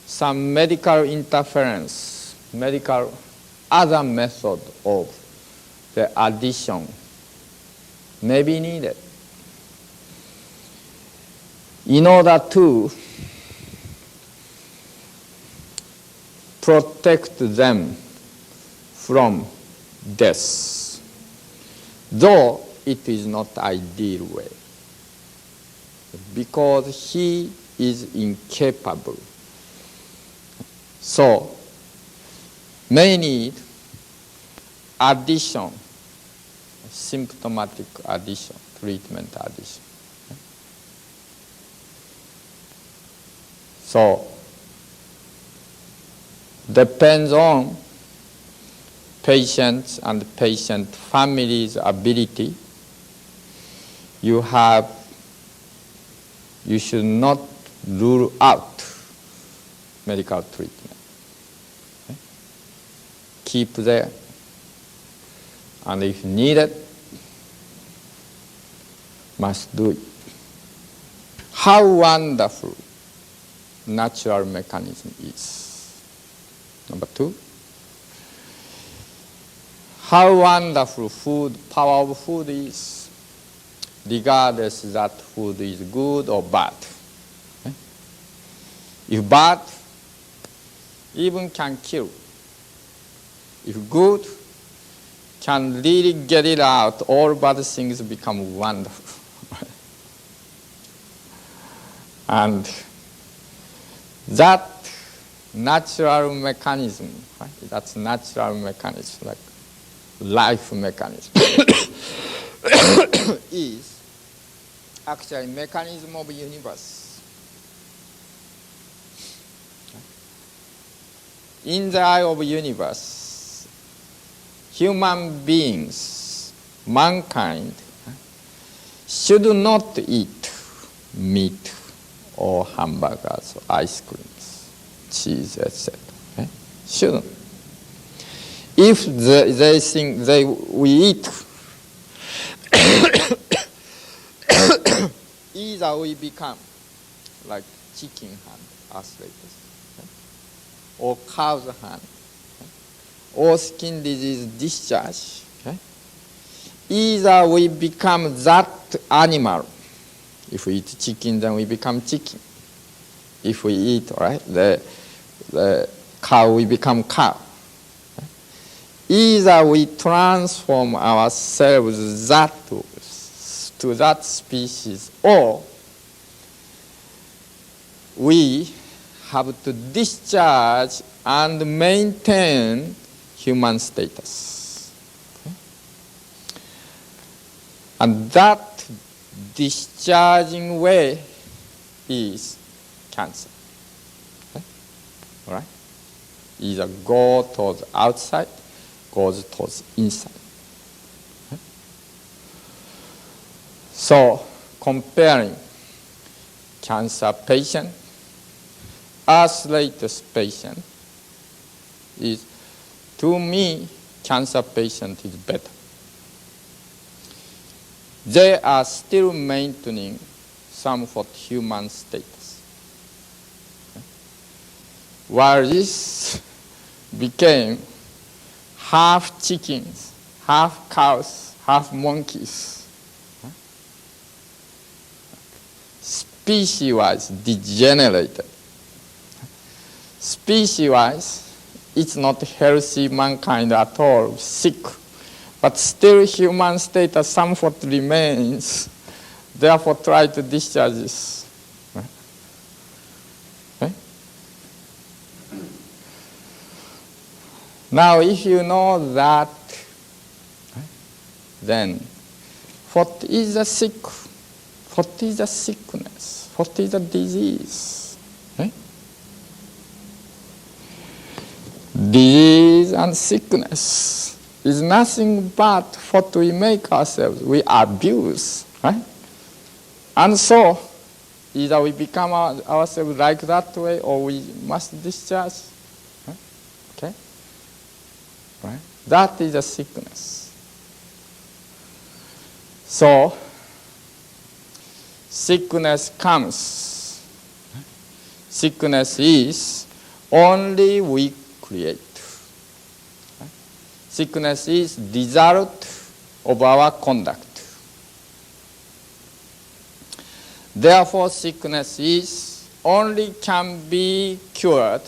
some medical interference, medical other method of the addition may be needed in order to protect them from death, though it is not ideal way, because he is incapable. So, may need addition, symptomatic addition, treatment addition. So, depends on patients and patient family's ability. You should not rule out medical treatment. Okay? Keep there, and if needed, must do it. How wonderful natural mechanism is. Number two, how wonderful power of food is, regardless that food is good or bad. Okay? If bad, even can kill. If good, can really get it out, all bad things become wonderful. And that natural mechanism, right? That's natural mechanism, like life mechanism, is actually mechanism of the universe. In the eye of the universe, human beings, mankind, should not eat meat or hamburgers or ice creams, cheese, etc. Okay? Shouldn't. If they think we eat, either we become like chicken hand, arthritis, okay? or cow's hand, okay? or skin disease discharge. Okay? Either we become that animal. If we eat chicken, then we become chicken. If we eat the cow, we become cow. Okay? Either we transform ourselves to that species, or we have to discharge and maintain human status. Okay? And that discharging way is cancer. Okay? All right? Either go towards outside, goes towards inside. Okay? So, comparing cancer patient, arthritis patient is, to me, cancer patient is better. They are still maintaining somewhat human status. While this became half chickens, half cows, half monkeys. Species-wise degenerated. Species-wise, it's not healthy mankind at all, sick. But still human status somewhat remains. Therefore try to discharge this. Okay? Now if you know that, then what is a sick? What is a sickness? What is a disease? Okay? Disease and sickness is nothing but what we make ourselves. We abuse, right? And so, either we become ourselves like that way, or we must discharge. Right? Okay? Right? That is a sickness. So, sickness comes. Sickness is only we create. Sickness is result of our conduct. Therefore, sickness is only can be cured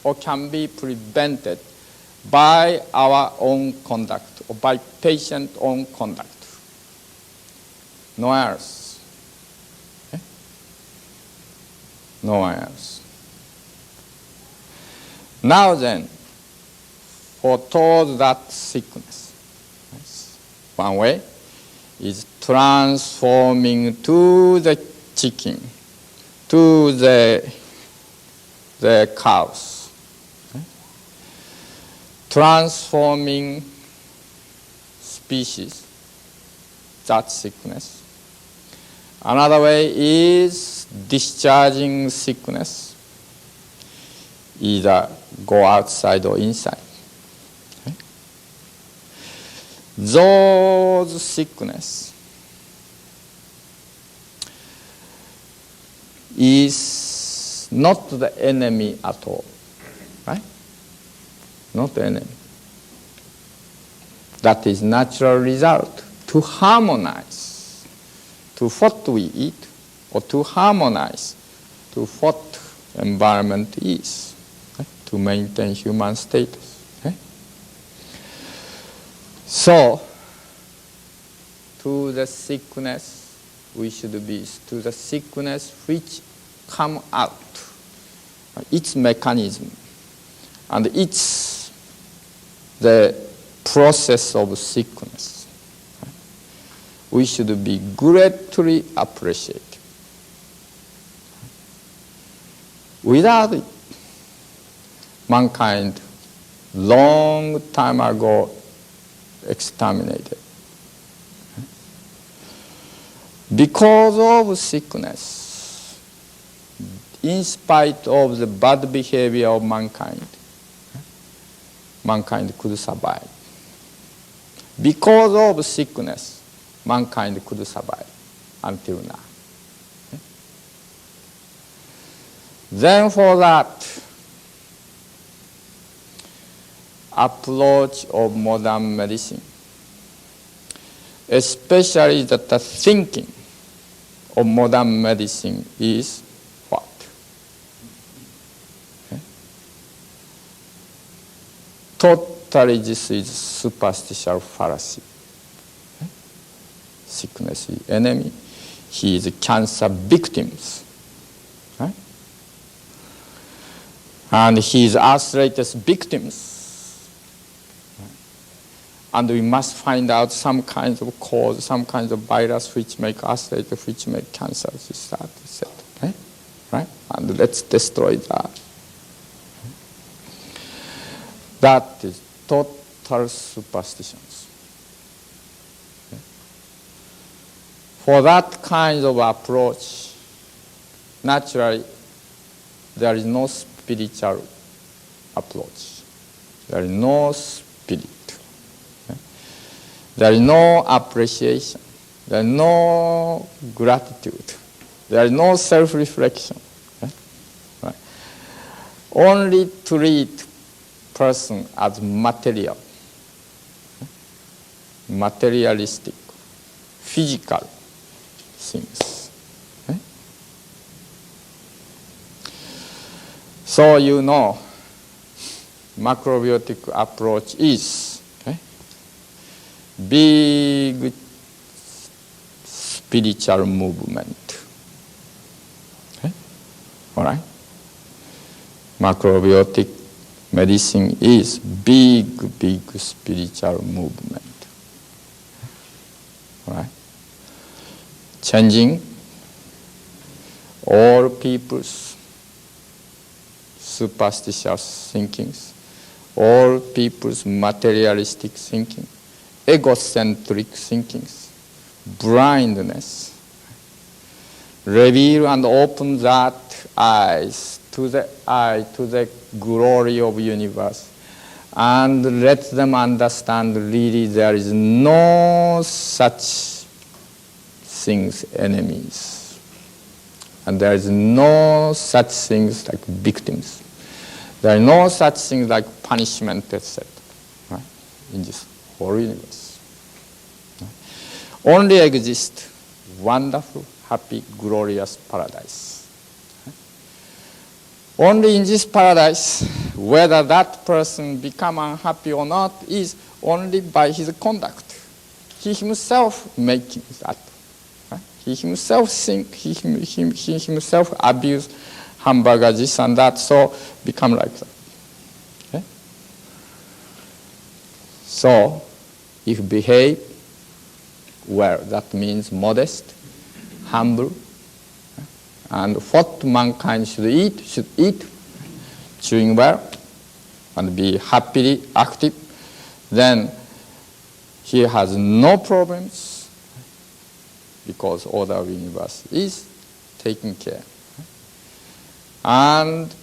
or can be prevented by our own conduct or by patient's own conduct. No one else. Okay? No one else. Now then, for towards that sickness, one way is transforming to the chicken, to the cows. Okay? Transforming species, that sickness. Another way is discharging sickness, either go outside or inside. Okay? Those sickness is not the enemy at all, right? Not the enemy. That is natural result to harmonize to what we eat or to harmonize to what environment is, right? To maintain human status. Okay? So, to the sickness, we should be to the sickness which come out, its mechanism, and it's the process of sickness. We should be greatly appreciated. Without it, mankind long time ago exterminated. Because of sickness, in spite of the bad behavior of mankind, mankind could survive. Because of sickness, mankind could survive until now. Okay? Then for that approach of modern medicine, especially that the thinking of modern medicine is what? Okay? Totally this is superstitious fallacy. Okay? Sickness is enemy. He is cancer victims. Right? And he is arthritis victims. And we must find out some kinds of cause, some kinds of virus which make arthritis, which make cancer, etc. Okay? Right? And let's destroy that. That is total superstitions. Okay? For that kind of approach, naturally, there is no spiritual approach. There is no spirit. There is no appreciation. There is no gratitude. There is no self-reflection. Right? Only treat person as material, materialistic, physical things. Okay? So you know, macrobiotic approach is big spiritual movement. Okay? All right? Macrobiotic medicine is big spiritual movement. All right? Changing all people's superstitious thinkings, all people's materialistic thinking, egocentric thinkings, blindness. Reveal and open that eyes to the glory of universe, and let them understand really there is no such things enemies, and there is no such things like victims. There are no such things like punishment, etc. Right? In this whole universe. Right? Only exists wonderful, happy, glorious paradise. Right? Only in this paradise, whether that person become unhappy or not is only by his conduct. He himself making that. Right? He himself think, he himself abuse hamburger, this and that, so become like that. Okay? So, if behave well, that means modest, humble, and what mankind should eat, chewing well, and be happily active, then he has no problems because order universe is taking care. And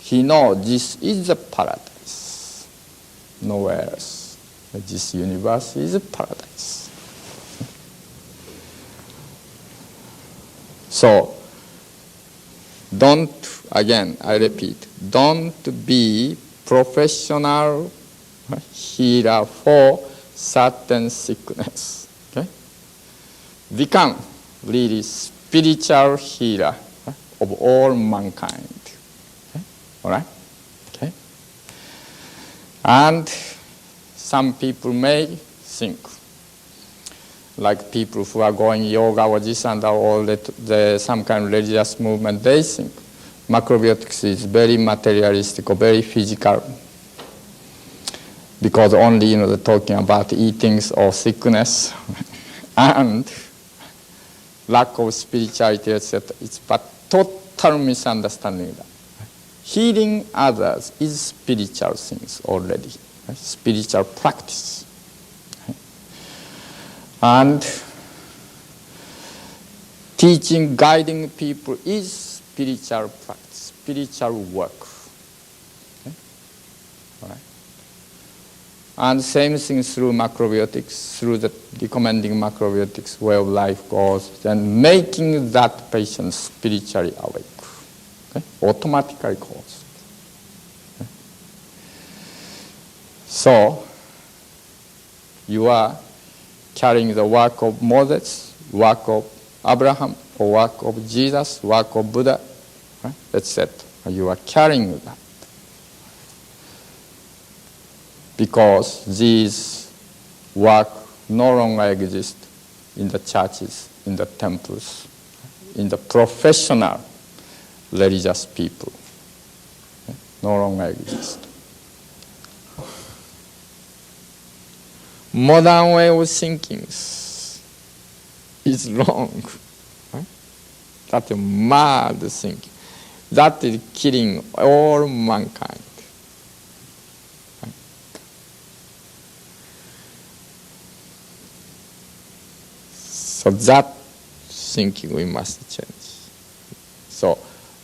he knows this is a paradise, nowhere else. This universe is a paradise. So, don't, again, I repeat, don't be professional healer for certain sickness. Okay? Become really spiritual healer of all mankind. Okay? All right? Okay? And some people may think, like people who are going yoga or this and that, or some kind of religious movement, they think macrobiotics is very materialistic or very physical, because only they're talking about eatings or sickness and lack of spirituality, etc. It's but total misunderstanding that. Healing others is spiritual things already, right? Spiritual practice. Right? And teaching, guiding people is spiritual practice, spiritual work. Okay? All right? And same thing through macrobiotics, through the recommending macrobiotics way of life goes, then making that patient spiritually awake. Okay? Automatically goes. Okay? So, you are carrying the work of Moses, work of Abraham, or work of Jesus, work of Buddha, right? Etc. You are carrying that. Because these work no longer exist in the churches, in the temples, in the professional religious people. No longer exist. Modern way of thinking is wrong. Right? That is mad thinking. That is killing all mankind. So that thinking we must change. So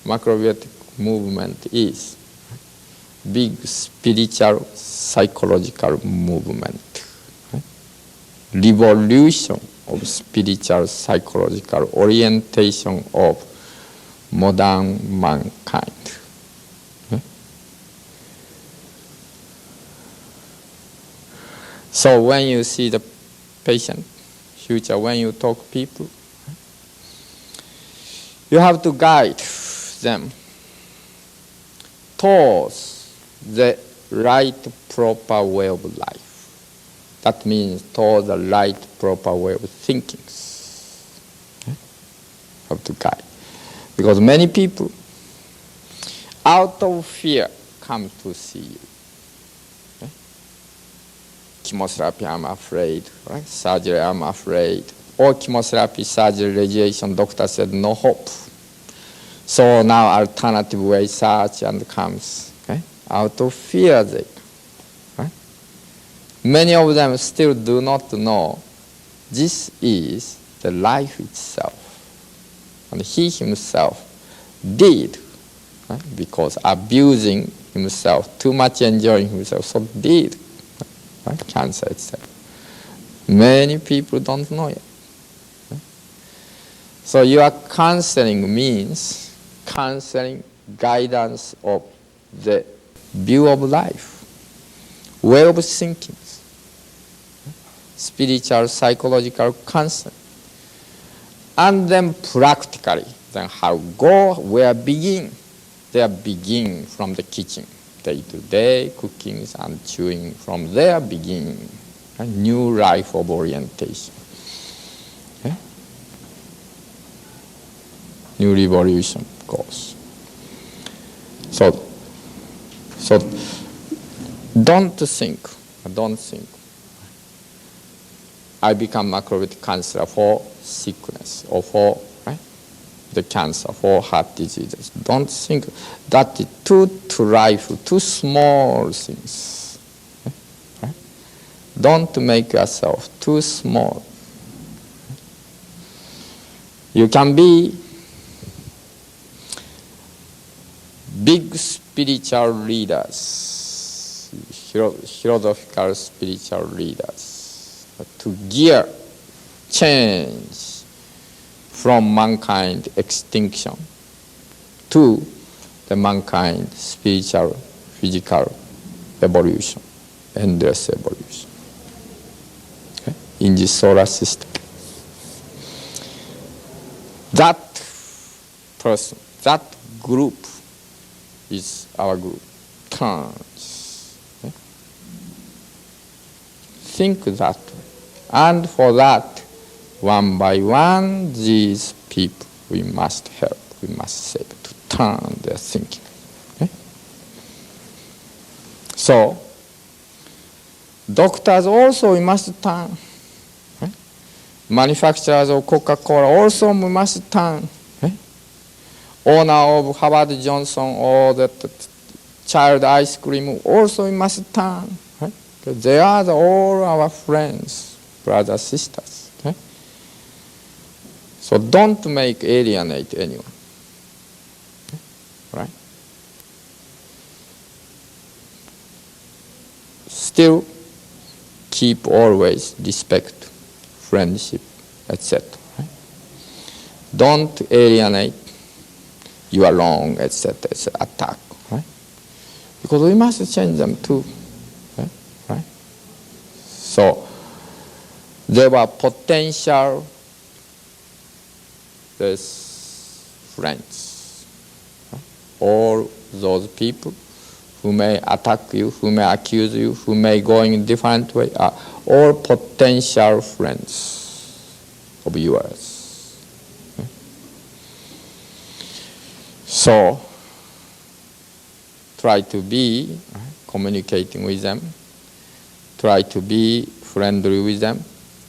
macrobiotic movement is big spiritual psychological movement. Revolution of spiritual psychological orientation of modern mankind. So when you see the patient, future, when you talk people, you have to guide them towards the right proper way of life. That means towards the right proper way of thinking. Have to guide. Because many people, out of fear, come to see you. Chemotherapy, I'm afraid. Right? Surgery, I'm afraid. Or chemotherapy, surgery, radiation, doctor said no hope. So now alternative way search and comes. Okay? Out of fear they come. Right? Many of them still do not know this is the life itself. And he himself did, right? Because abusing himself, too much enjoying himself, so did. Right? Cancer itself. Many people don't know yet. Right? So your counseling means counseling, guidance of the view of life, way of thinking, spiritual, psychological counseling. And then practically, then how go, where begin? They begin from the kitchen. Day-to-day cookings and chewing from there begin a new life of orientation. Okay? New revolution goes. So don't think, I become macrobiotic counselor for sickness or for the cancer, for heart diseases. Don't think that is too life, too small things. Okay? Right? Don't make yourself too small. You can be big spiritual leaders, philosophical spiritual leaders, to gear change from mankind extinction to the mankind spiritual, physical evolution, endless evolution. Okay? In the solar system. That person, that group is our group. Turns. Okay? Think that way. And for that, one by one, these people we must help, we must save to turn their thinking. Okay? So, doctors also we must turn. Okay? Manufacturers of Coca-Cola also we must turn. Okay? Owner of Harvard Johnson or the child ice cream also we must turn. Okay? They are all our friends, brothers, sisters. So don't alienate anyone. Okay? Right? Still keep always respect, friendship, etc. Right? Don't alienate, you are wrong, etc., etc., attack. Right? Because we must change them too. Right? So there were potential friends. All those people who may attack you, who may accuse you, who may go in different way, are all potential friends of yours. So try to be communicating with them, try to be friendly with them,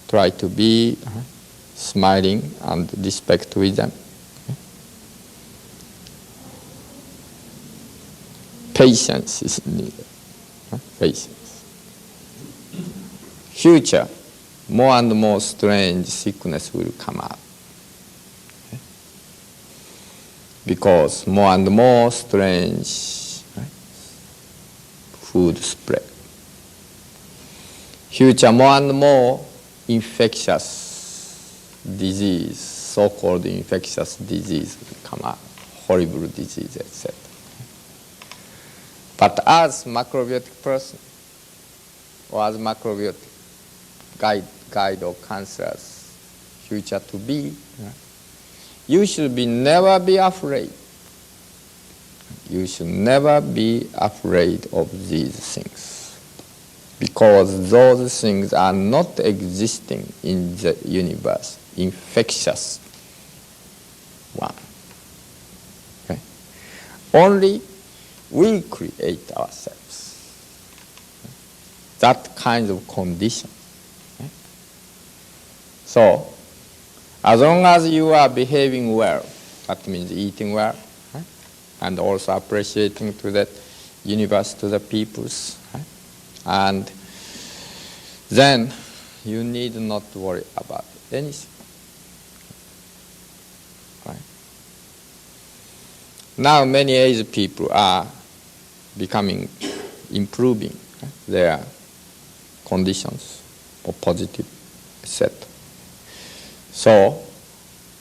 try to be smiling and respect with them. Patience is needed. Patience. Future, more and more strange sickness will come up. because more and more strange, right, food spread. Future, more and more infectious disease, so-called infectious disease come out, horrible disease, etc. But as macrobiotic person, or as macrobiotic guide of cancer's future to be, you should never be afraid. You should never be afraid of these things, because those things are not existing in the universe, infectious one. Okay? Only we create ourselves that kind of condition. Okay? So, as long as you are behaving well, that means eating well, right? And also appreciating to that universe, to the peoples, right? And then you need not to worry about anything. Right? Now many aged people are improving, right, their conditions, or positive, etc. So,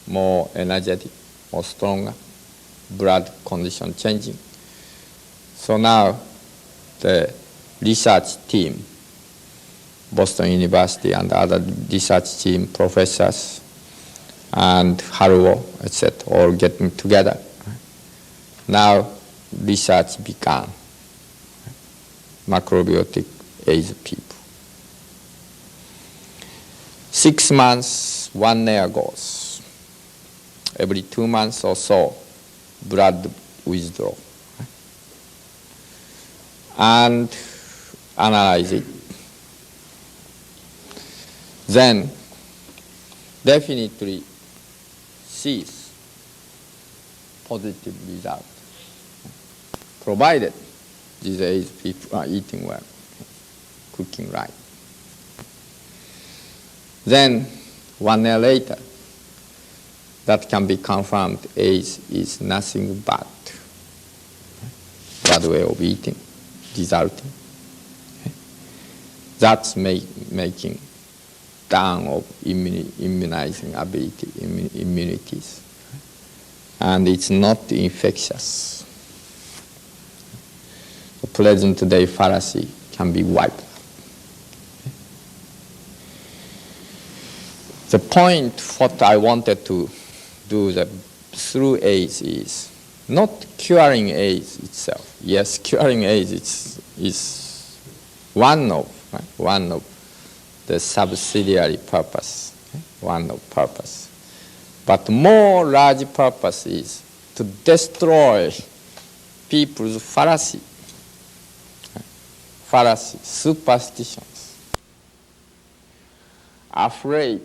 more energetic, more stronger, blood condition changing. So now the research team, Boston University and other research team, professors, and Haruo, etc., all getting together. Now research began, macrobiotic aged people. 6 months, 1 year goes. Every 2 months or so, blood withdrawal. And analyze it. Then definitely sees positive result, provided these aged people are eating well, cooking right. Then 1 year later, that can be confirmed age is nothing but bad way of eating, resulting. Okay? That's making down of immunizing ability, immunities. And it's not infectious. The present day fallacy can be wiped out. The point what I wanted to do through AIDS is not curing AIDS itself. Yes, curing AIDS is one of the subsidiary purpose, okay? One of purpose. But more large purpose is to destroy people's fallacy, superstitions, afraid,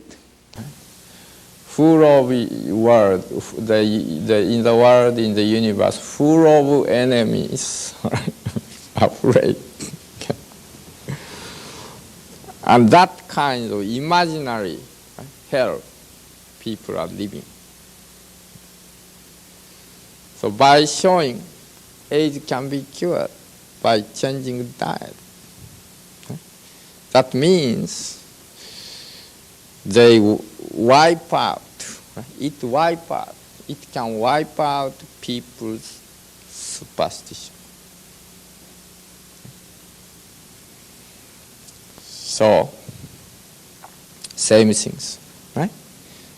full of world, in the world, in the universe, full of enemies, afraid. And that kind of imaginary hell people are living. So by showing AIDS can be cured by changing diet, that means they wipe out, it can wipe out people's superstition. So, same things, right?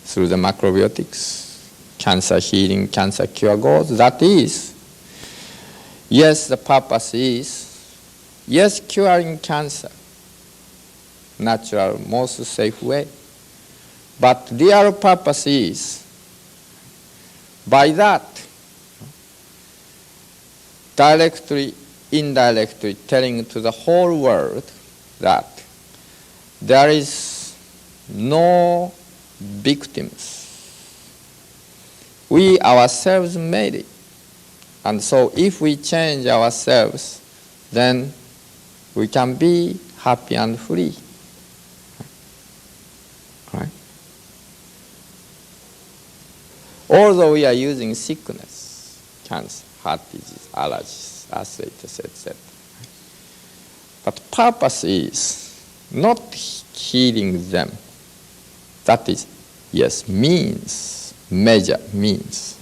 Through the macrobiotics, cancer healing, cancer cure goes. That is, yes, the purpose is, yes, curing cancer, natural, most safe way. But the real purpose is, by that, directly, indirectly telling to the whole world that there is no victims. We ourselves made it. And so if we change ourselves, then we can be happy and free. Right? Although we are using sickness, cancer, heart disease, allergies, arthritis, etc. But purpose is not healing them. That is, yes, means, measure means.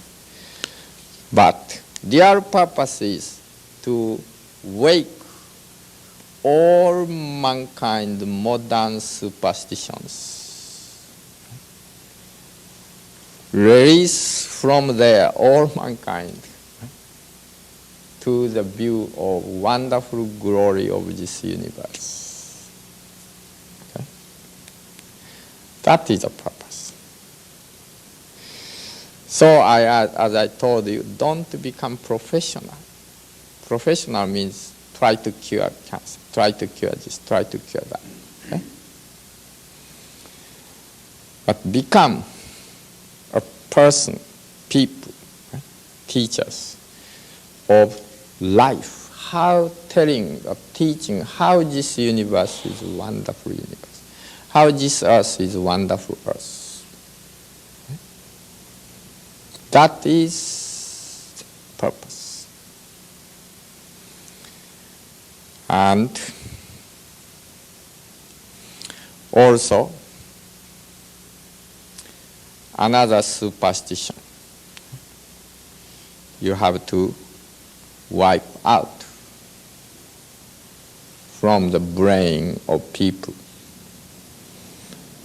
But their purpose is to wake all mankind modern superstitions. Release from there all mankind to the view of wonderful glory of this universe. Okay? That is the purpose. So as I told you, don't become professional. Professional means try to cure cancer, try to cure this, try to cure that. Okay? But become a person, people, right? Teachers of life, how telling or teaching how this universe is a wonderful universe, how this earth is a wonderful earth. Okay? That is the purpose. And also another superstition you have to wipe out from the brain of people.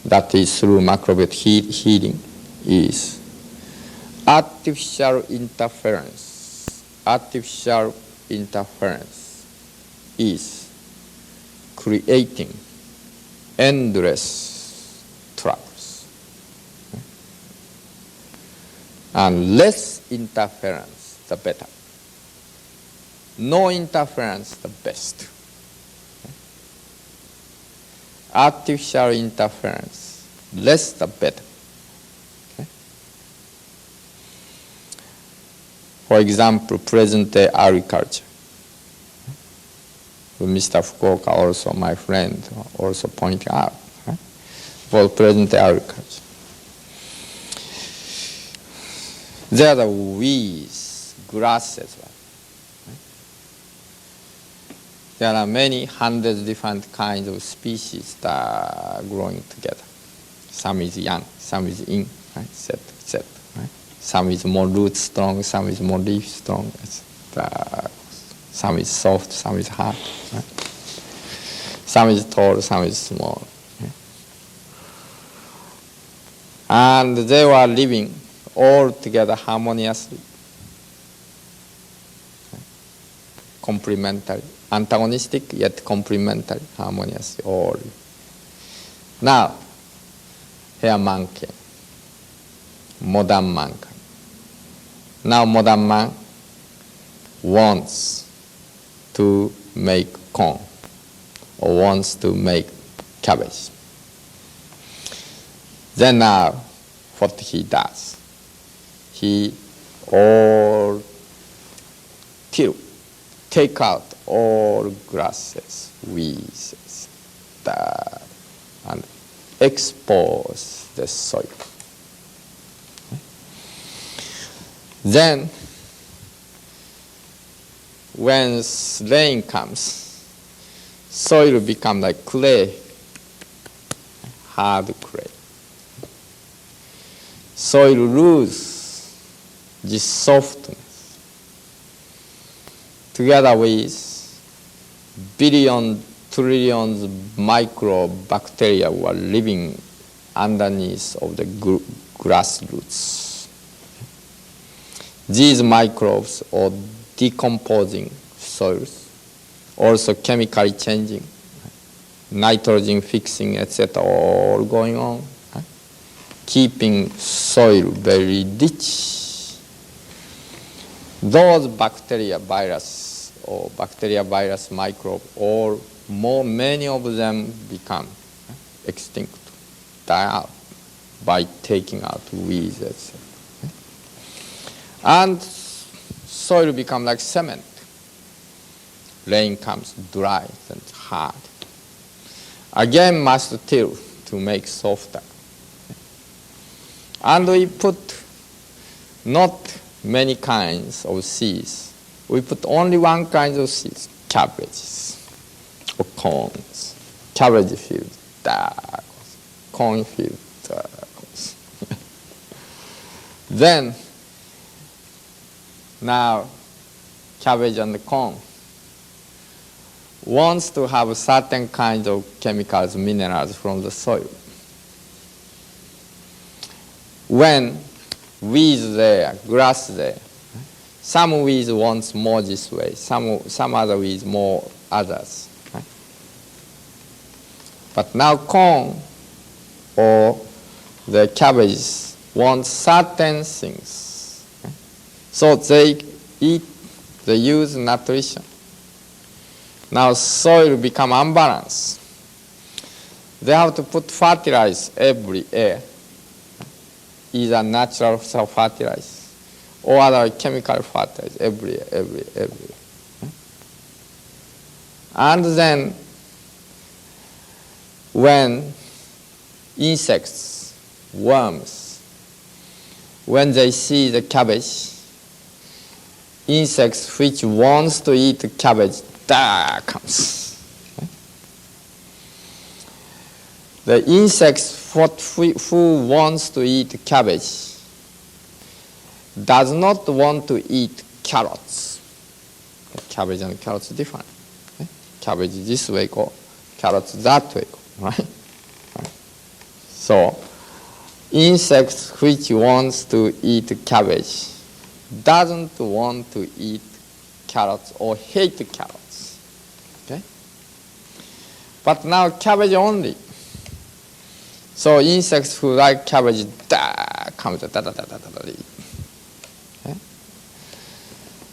That is through macrobiotic healing is artificial interference. Artificial interference is creating endless troubles. And less interference, the better. No interference, the best. Artificial interference, less the better. Okay? For example, present-day agriculture. Mr. Fukuoka, also my friend, also pointed out. Right? For present-day agriculture. There are the weeds, grasses. Right? There are many hundreds of different kinds of species that are growing together. Some is young, some is in, right? etc., etc. Right? Some is more root strong, some is more leaf strong, etc. Some is soft, some is hard. Right? Some is tall, some is small. Okay? And they were living all together harmoniously. Okay? Complementary. Antagonistic yet complementary, harmoniously, all. Now, here man came. Modern mankind. Now modern man wants to make corn or wants to make cabbage. Then now, what he does, he all take out all grasses, weeds, and expose the soil. Then, when rain comes, soil becomes like clay, hard clay. Soil loses this softness. Together with billions, trillions of microbacteria were living underneath of the grass roots. These microbes are decomposing soils, also chemically changing, nitrogen fixing, etc., all going on, keeping soil very rich. Those bacteria, virus, or bacteria, virus, microbe, or many of them become extinct, die out by taking out weeds, etc. And soil become like cement. Rain comes dry and hard. Again must till to make softer. And we put not many kinds of seeds. We put only one kind of seeds, cabbages or corns. Cabbage field, dark. Corn field, dark. Then, now, cabbage and corn wants to have a certain kind of chemicals, minerals from the soil. When weeds there, grass there, some weeds wants more this way, some other weeds more others. Right? But now corn or the cabbage want certain things. Right? So they use nutrition. Now soil become unbalanced. They have to put fertilizer every year, either natural fertilizer or other chemical fertilizer every year. And then when insects, worms, when they see the cabbage, insects which wants to eat the cabbage, there comes. The insects who wants to eat cabbage does not want to eat carrots. Cabbage and carrots are different. Cabbage this way go, carrots that way go. Right? So insects which wants to eat cabbage doesn't want to eat carrots or hate carrots. Okay? But now cabbage only. So insects who like cabbage, comes okay?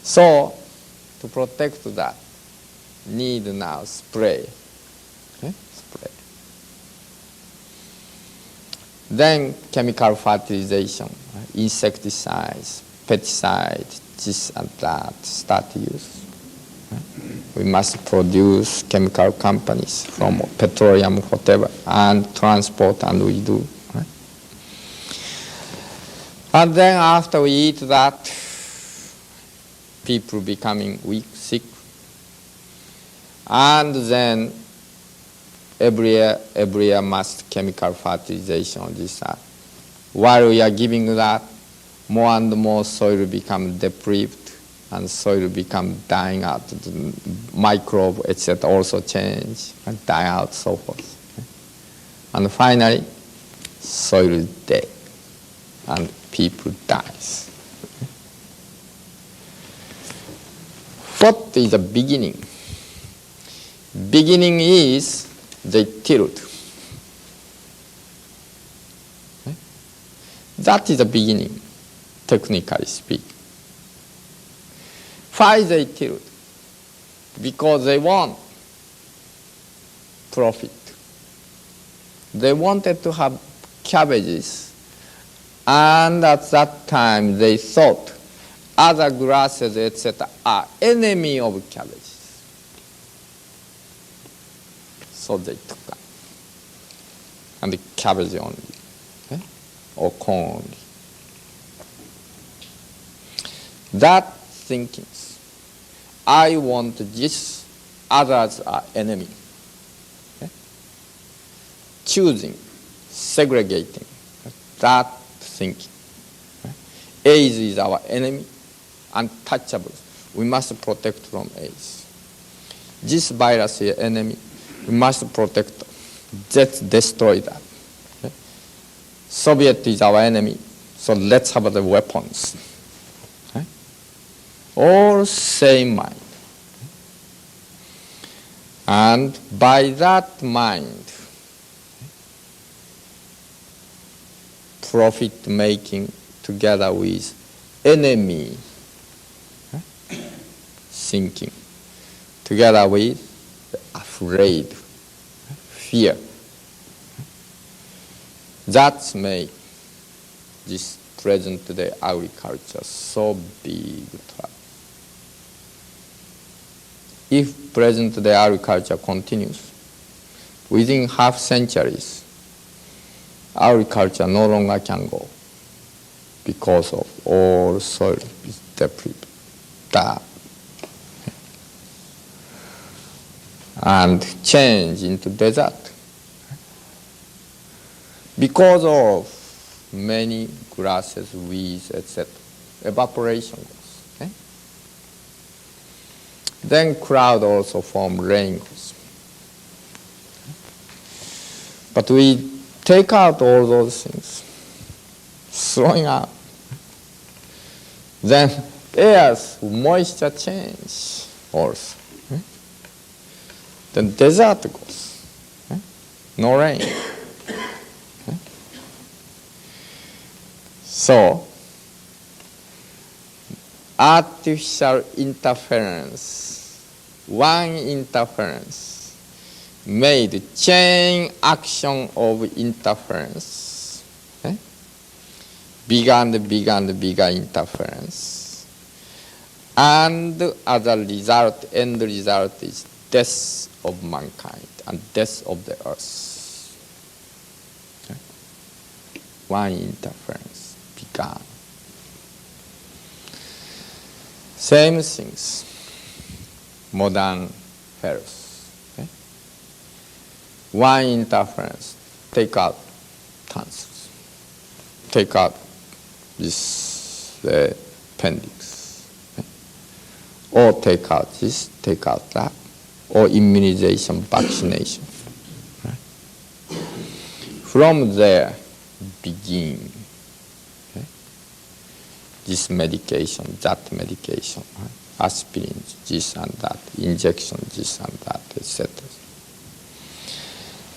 So to protect that, need now spray. Okay? Spray. Then chemical fertilization, insecticides, pesticides, this and that start to use. We must produce chemical companies from petroleum, whatever, and transport, and we do. Right? And then after we eat that, people becoming weak, sick. And then every year must chemical fertilization, this, that. While we are giving that, more and more soil become deprived, and soil become dying out. The microbe, etc., also change and die out, so forth. And finally, soil is dead, and people dies. What is the beginning? Beginning is they tilled. That is the beginning, technically speaking. Why they tilled? Because they want profit. They wanted to have cabbages, and at that time they thought other grasses, etc., are enemy of cabbages. So they took that. And the cabbage only, okay? Or corn only. That thinking, I want this, others are enemy. Okay? Choosing, segregating, that thinking. Okay? AIDS is our enemy, untouchable. We must protect from AIDS. This virus is enemy, we must protect. Let's destroy that. Okay? Soviet is our enemy, so let's have the weapons. Okay? All same mind. And by that mind, profit making together with enemy thinking, together with afraid, fear. That makes this present day agriculture so big trouble. If present day agriculture continues, within half centuries, agriculture no longer can go because of all soil is depleted. And change into desert. Because of many grasses, weeds, etc. Evaporation goes. Okay? Then cloud also form, rain goes. But we take out all those things, throwing out. Then air's moisture change also. Then desert goes. No rain. So, artificial interference, one interference made chain action of interference, bigger and bigger and bigger interference. And as a result, end result is death of mankind and death of the earth. One interference began. Same things, modern health. One interference, take out cancers, take out this appendix, or take out this, take out that, or immunization, vaccination. From there, begin this medication, that medication, aspirin, this and that, injection, this and that, etc.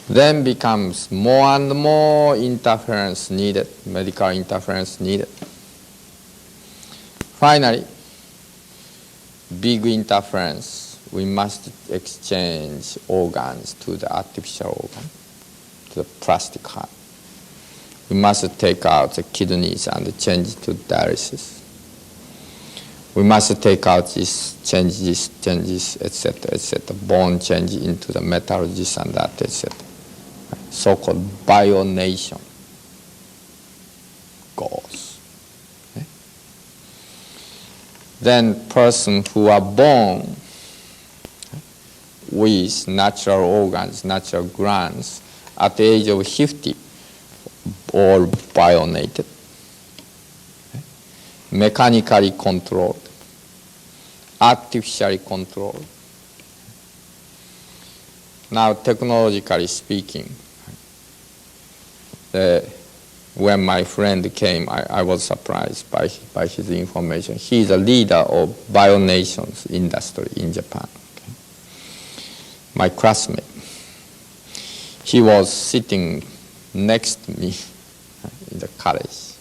Then becomes more and more interference needed, medical interference needed. Finally, big interference, we must exchange organs to the artificial organ, to the plastic heart. We must take out the kidneys and change to dialysis. We must take out this, change this, etc., etc. Bone change into the metal, this and that, etc. So-called bionation goes. Okay? Then person who are born with natural organs, natural glands, at the age of 50, all bionated, mechanically controlled, artificially controlled. Now, technologically speaking, when my friend came, I was surprised by his information. He is a leader of bionations industry in Japan. Okay? My classmate, he was sitting next to me in the college,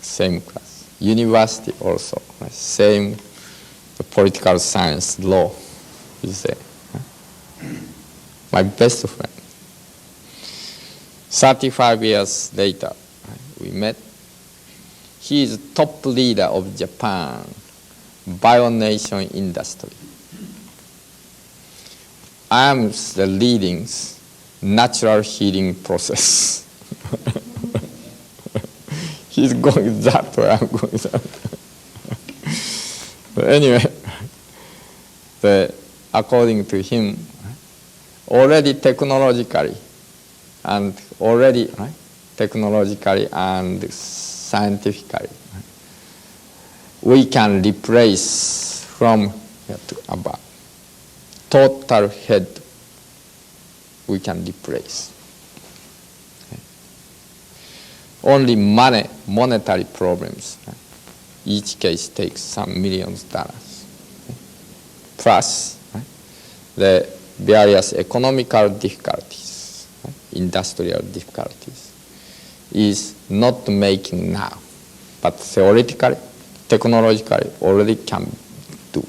same class, university also, same political science, law, you say. My best friend. 35 years later, we met. He is top leader of Japan bionation industry. I am the leading natural healing process. He's going that way, I'm going that way. But anyway, according to him, already technologically and scientifically, we can replace from here to above. Total head, we can replace. Okay. Only monetary problems. Each case takes some millions of dollars. Okay. Plus, the various economical difficulties, industrial difficulties, is not making now, but theoretically, technologically, already can do.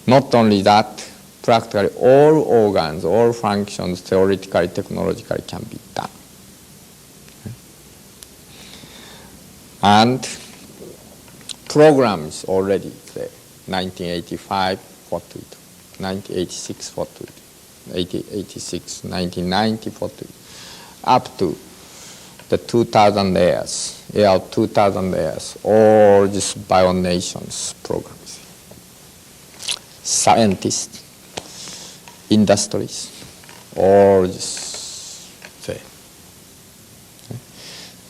Not only that, practically all organs, all functions, theoretically, technologically can be done. And programs already there, 1985, what we do. 1986, what we do. 1986, 1990, what we do. Up to the 2000 years, year 2000 years, all these bionations programs, scientists, industries, all this thing.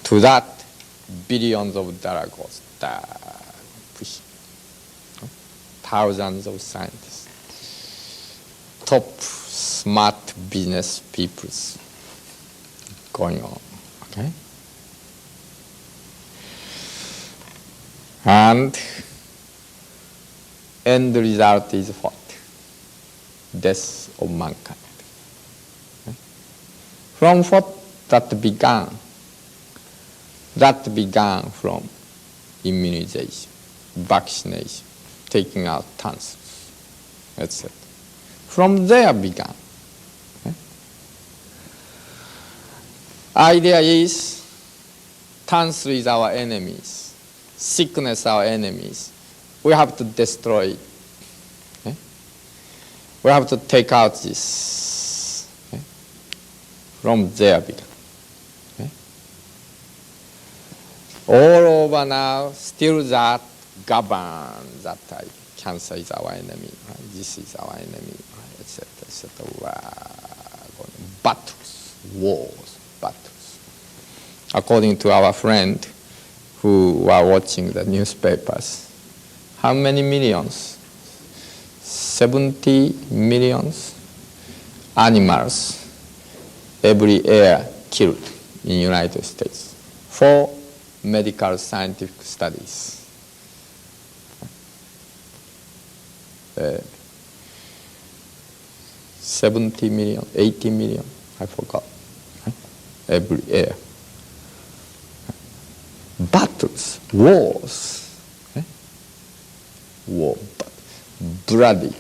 To that, billions of dollars goes pushing. Thousands of scientists, top smart business people going on. Okay? And end result is what? Death of mankind. Okay? From what that began? That began from immunization, vaccination, taking out tonsils, etc. From there began. Okay? Idea is tonsil is our enemies, sickness our enemies. We have to destroy it. Okay? We have to take out this. Okay? From there began. Okay? All over now, still that governs that idea. Cancer is our enemy. Right? This is our enemy, right? Etc. Etc. Battles, wars, battles. According to our friend who were watching the newspapers, how many millions? 70 millions animals every year killed in the United States for medical scientific studies. 70 million, 80 million, I forgot, every year. Battles, wars, war, bloody.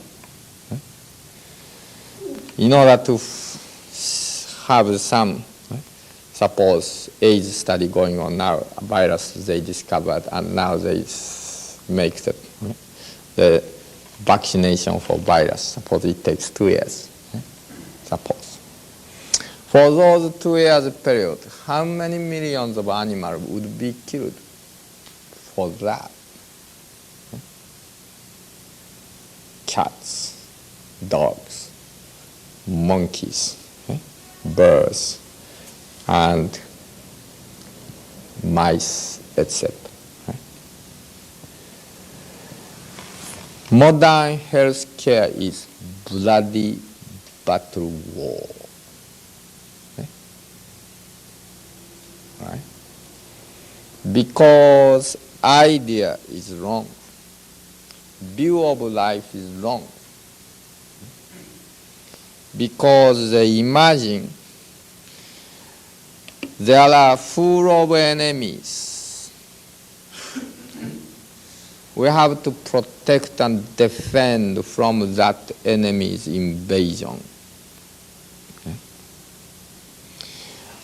In order to have some, suppose AIDS study going on now, a virus they discovered, and now they make the vaccination for virus. Suppose it takes 2 years. Suppose. For those 2 years period, how many millions of animals would be killed for that? Cats, dogs, monkeys, birds, and mice, etc. Modern healthcare is bloody battle war. Right? Because idea is wrong. View of life is wrong. Because they imagine there are full of enemies. We have to protect and defend from that enemy's invasion. Okay?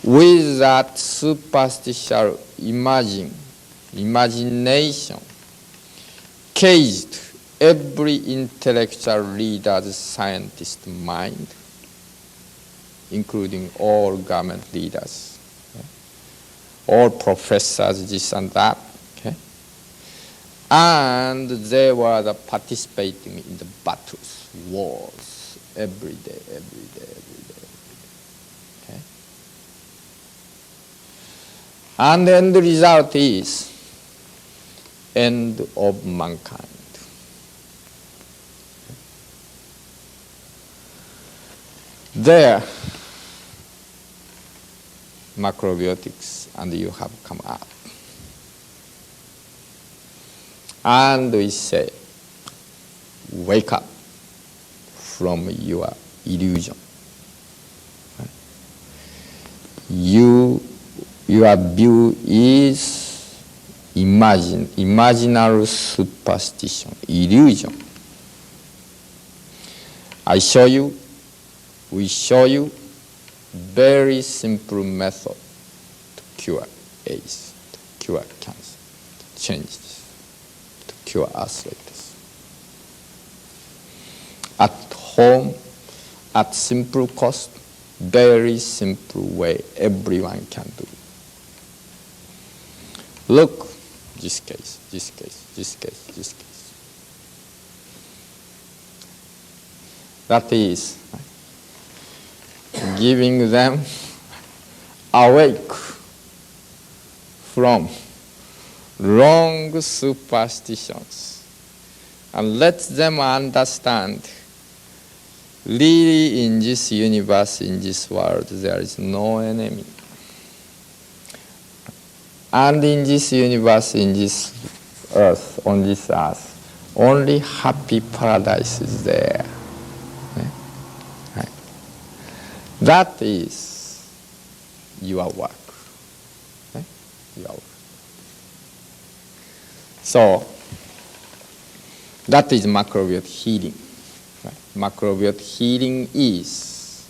With that superstitious imagination, caged every intellectual leader's scientist mind, including all government leaders, okay? All professors, this and that. And they were participating in the battles, wars, every day. Okay? And then the result is end of mankind. There, macrobiotics, and you have come up. And we say, wake up from your illusion. Your view is imaginary superstition, illusion. We show you very simple method to cure AIDS, to cure cancer, to change this. Cure arthritis. At home, at simple cost, very simple way everyone can do. Look, this case, this case, this case, this case. That is giving them awake from wrong superstitions and let them understand really in this universe, in this world, there is no enemy. And in this universe, in this earth, on this earth, only happy paradise is there. Right? That is your work. Your work. So, that is macrobiotic healing. Right? Macrobiotic healing is,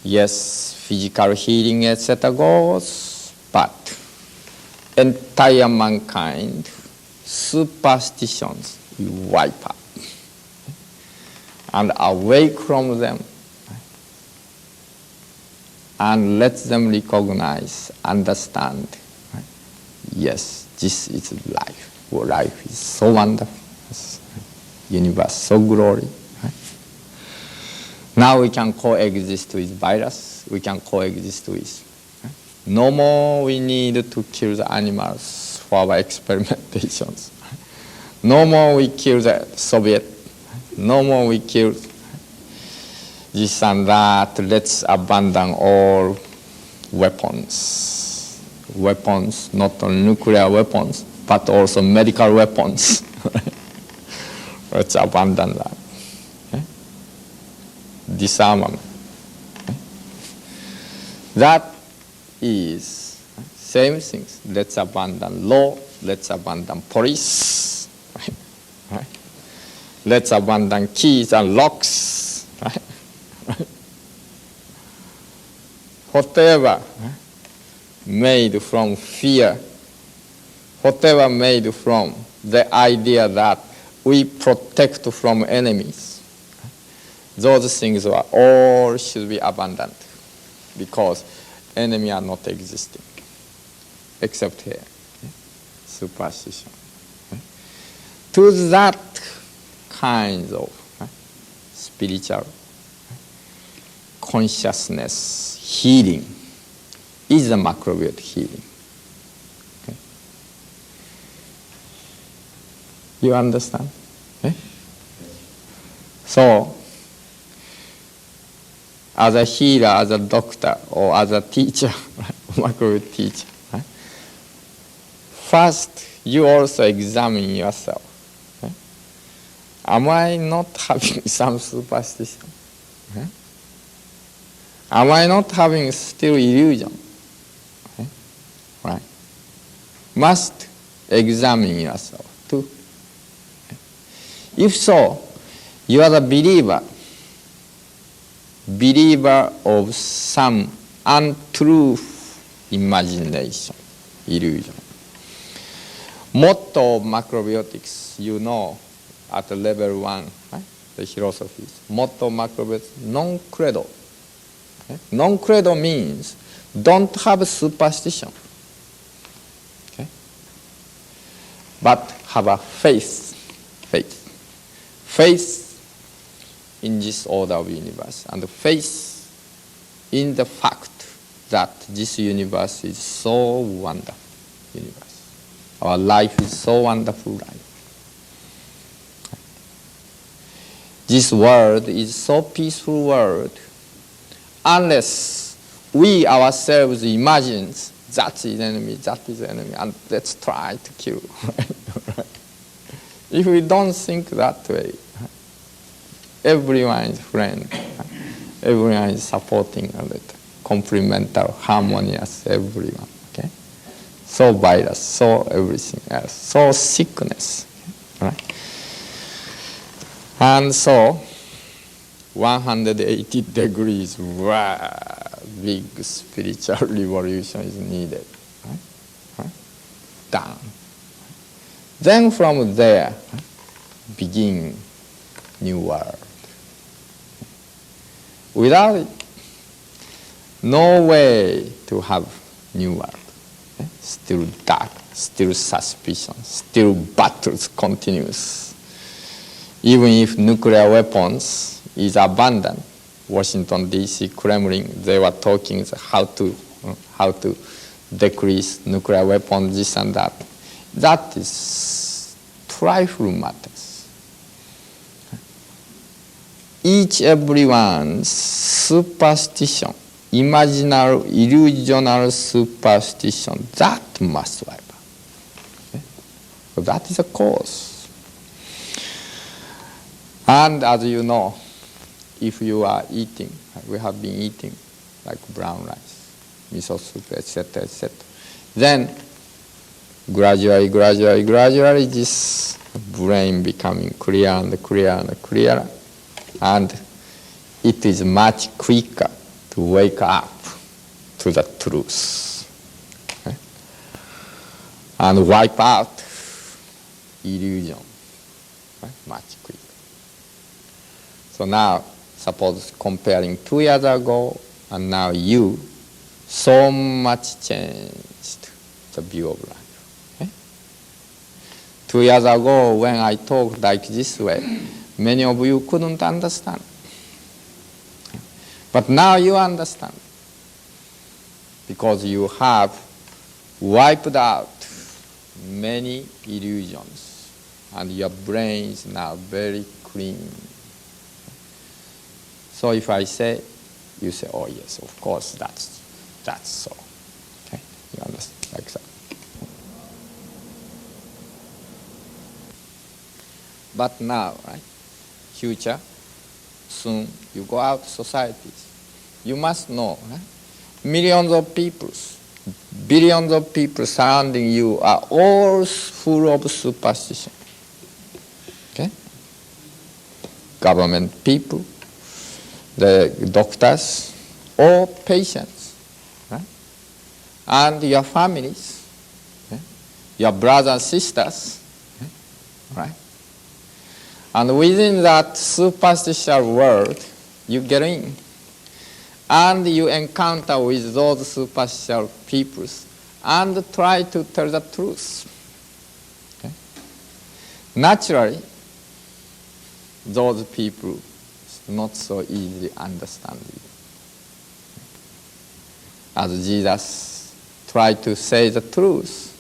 yes, physical healing, etc. goes, but entire mankind, superstitions, you wipe out and awake from them and let them recognize, understand, right? Yes, this is life. Life is so wonderful. Universe so glory. Right? Now we can coexist with virus. We can coexist with. Right? No more we need to kill the animals for our experimentations. Right? No more we kill the Soviet. No more we kill this and that. Let's abandon all weapons. Weapons, not only nuclear weapons, but also medical weapons. Let's abandon that. Okay? Disarmament. Okay? That is same things. Let's abandon law. Let's abandon police. Right? Right? Let's abandon keys and locks. Right? Right? Whatever made from fear, whatever made from the idea that we protect from enemies, those things are all should be abandoned because enemies are not existing except here, superstition. To that kind of spiritual consciousness healing is the macrobiotic healing. Okay? You understand? Okay? So, as a healer, as a doctor, or as a teacher, macrobiotic teacher, right? First, you also examine yourself. Okay? Am I not having some superstition? Okay? Am I not having still illusion? Okay? Right. Must examine yourself too. Okay? If so, you are the believer of some untrue imagination, illusion. Motto of macrobiotics, you know, at level 1, right? The philosophies. Motto of macrobiotics, non credo. Okay? Non credo means don't have superstition, okay? But have a faith. Faith in this order of universe, and faith in the fact that this universe is so wonderful universe. Our life is so wonderful life. This world is so peaceful world. Unless we ourselves imagine that is enemy, and let's try to kill. Right? If we don't think that way, everyone is friend, everyone is supporting a little, complementary, harmonious, everyone. Okay? So virus, so everything else, so sickness. Okay? Right? And so 180 degrees, wow, big spiritual revolution is needed. Right? Right? Done. Then from there, begin new world. Without it, no way to have new world. Okay? Still dark, still suspicion, still battles continues. Even if nuclear weapons is abundant, Washington D.C., Kremlin, they were talking how to decrease nuclear weapons, this and that. That is trifle matters. Each everyone's superstition, imaginary, illusional superstition, that must wipe out. Okay? So that is a cause. And as you know, if you are eating, we have been eating like brown rice, miso soup, etc., etc., then gradually, this brain becoming clearer and clearer and clearer, and it is much quicker to wake up to the truth, okay? And wipe out illusion, right? Much quicker. So now, suppose comparing 2 years ago and now you, so much changed the view of life. Okay? 2 years ago when I talked like this way, many of you couldn't understand. But now you understand. Because you have wiped out many illusions and your brain is now very clean. So if I say, you say, oh yes, of course, that's so. Okay, you understand, like that. But now, right, future, soon you go out to societies. You must know, right? Millions of people, billions of people surrounding you are all full of superstition. Okay? Government people, the doctors, or patients, right? And your families, okay? Your brothers and sisters, okay? Right? And within that superstitious world, you get in. And you encounter with those superstitious peoples and try to tell the truth. Okay? Naturally, those people not so easily understand you. As Jesus tried to say the truth,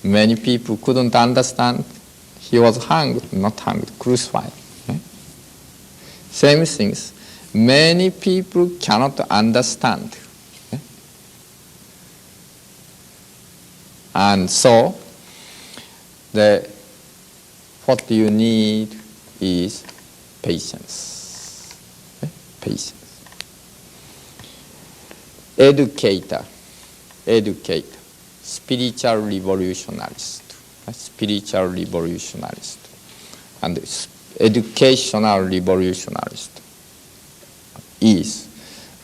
many people couldn't understand. He was hanged, not hanged, crucified. Okay? Same things. Many people cannot understand. Okay? And so, what you need is patience. Patience. Educator, spiritual revolutionist, and educational revolutionist is,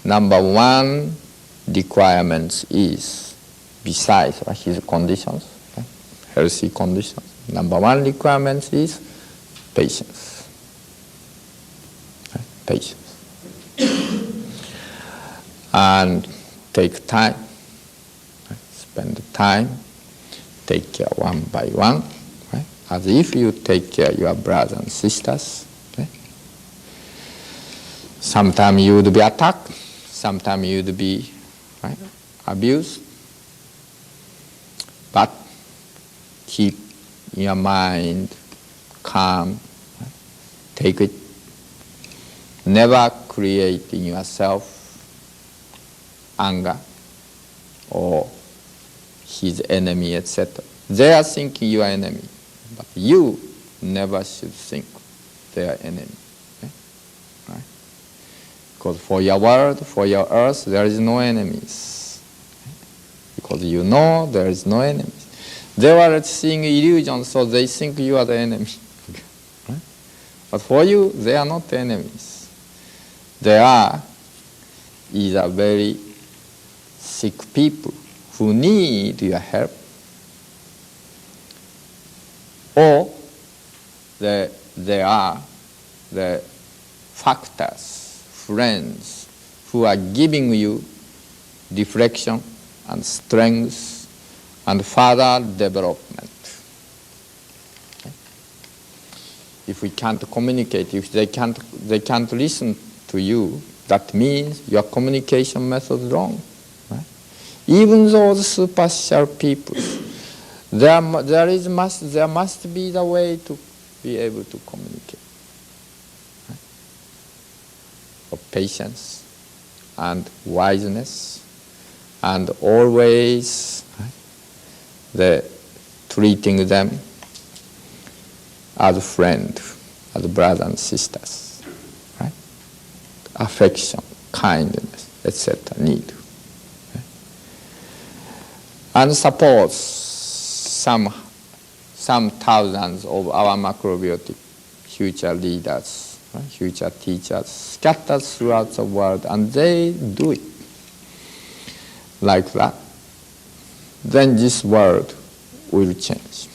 number one requirement is, besides his conditions, okay, healthy conditions, number one requirement is patience. Okay, patience. And take time, right? Spend time, take care one by one, right? As if you take care of your brothers and sisters. Okay? Sometimes you would be attacked, sometimes you would be, right, abused, but keep your mind calm, right? Take it, never create in yourself anger or his enemy, etc. They are thinking you are enemy, but you never should think they are enemy. Okay? Right? Because for your world, for your earth, there is no enemies. Okay? Because you know there is no enemies. They were seeing illusions, so they think you are the enemy. Okay? Right? But for you, they are not enemies. They are either very sick people who need your help, or they are the factors, friends, who are giving you reflection and strength and further development. Okay? If we can't communicate, if they can't listen to you, that means your communication method is wrong. Right? Even those superficial people, there must be the way to be able to communicate. Right? Of patience and wiseness, and always treating them as a friend, as brothers and sisters. Right? Affection, kindness, etc. need. Right? And suppose some thousands of our macrobiotic future leaders, right? Future teachers, scattered throughout the world, and they do it like that, then this world will change.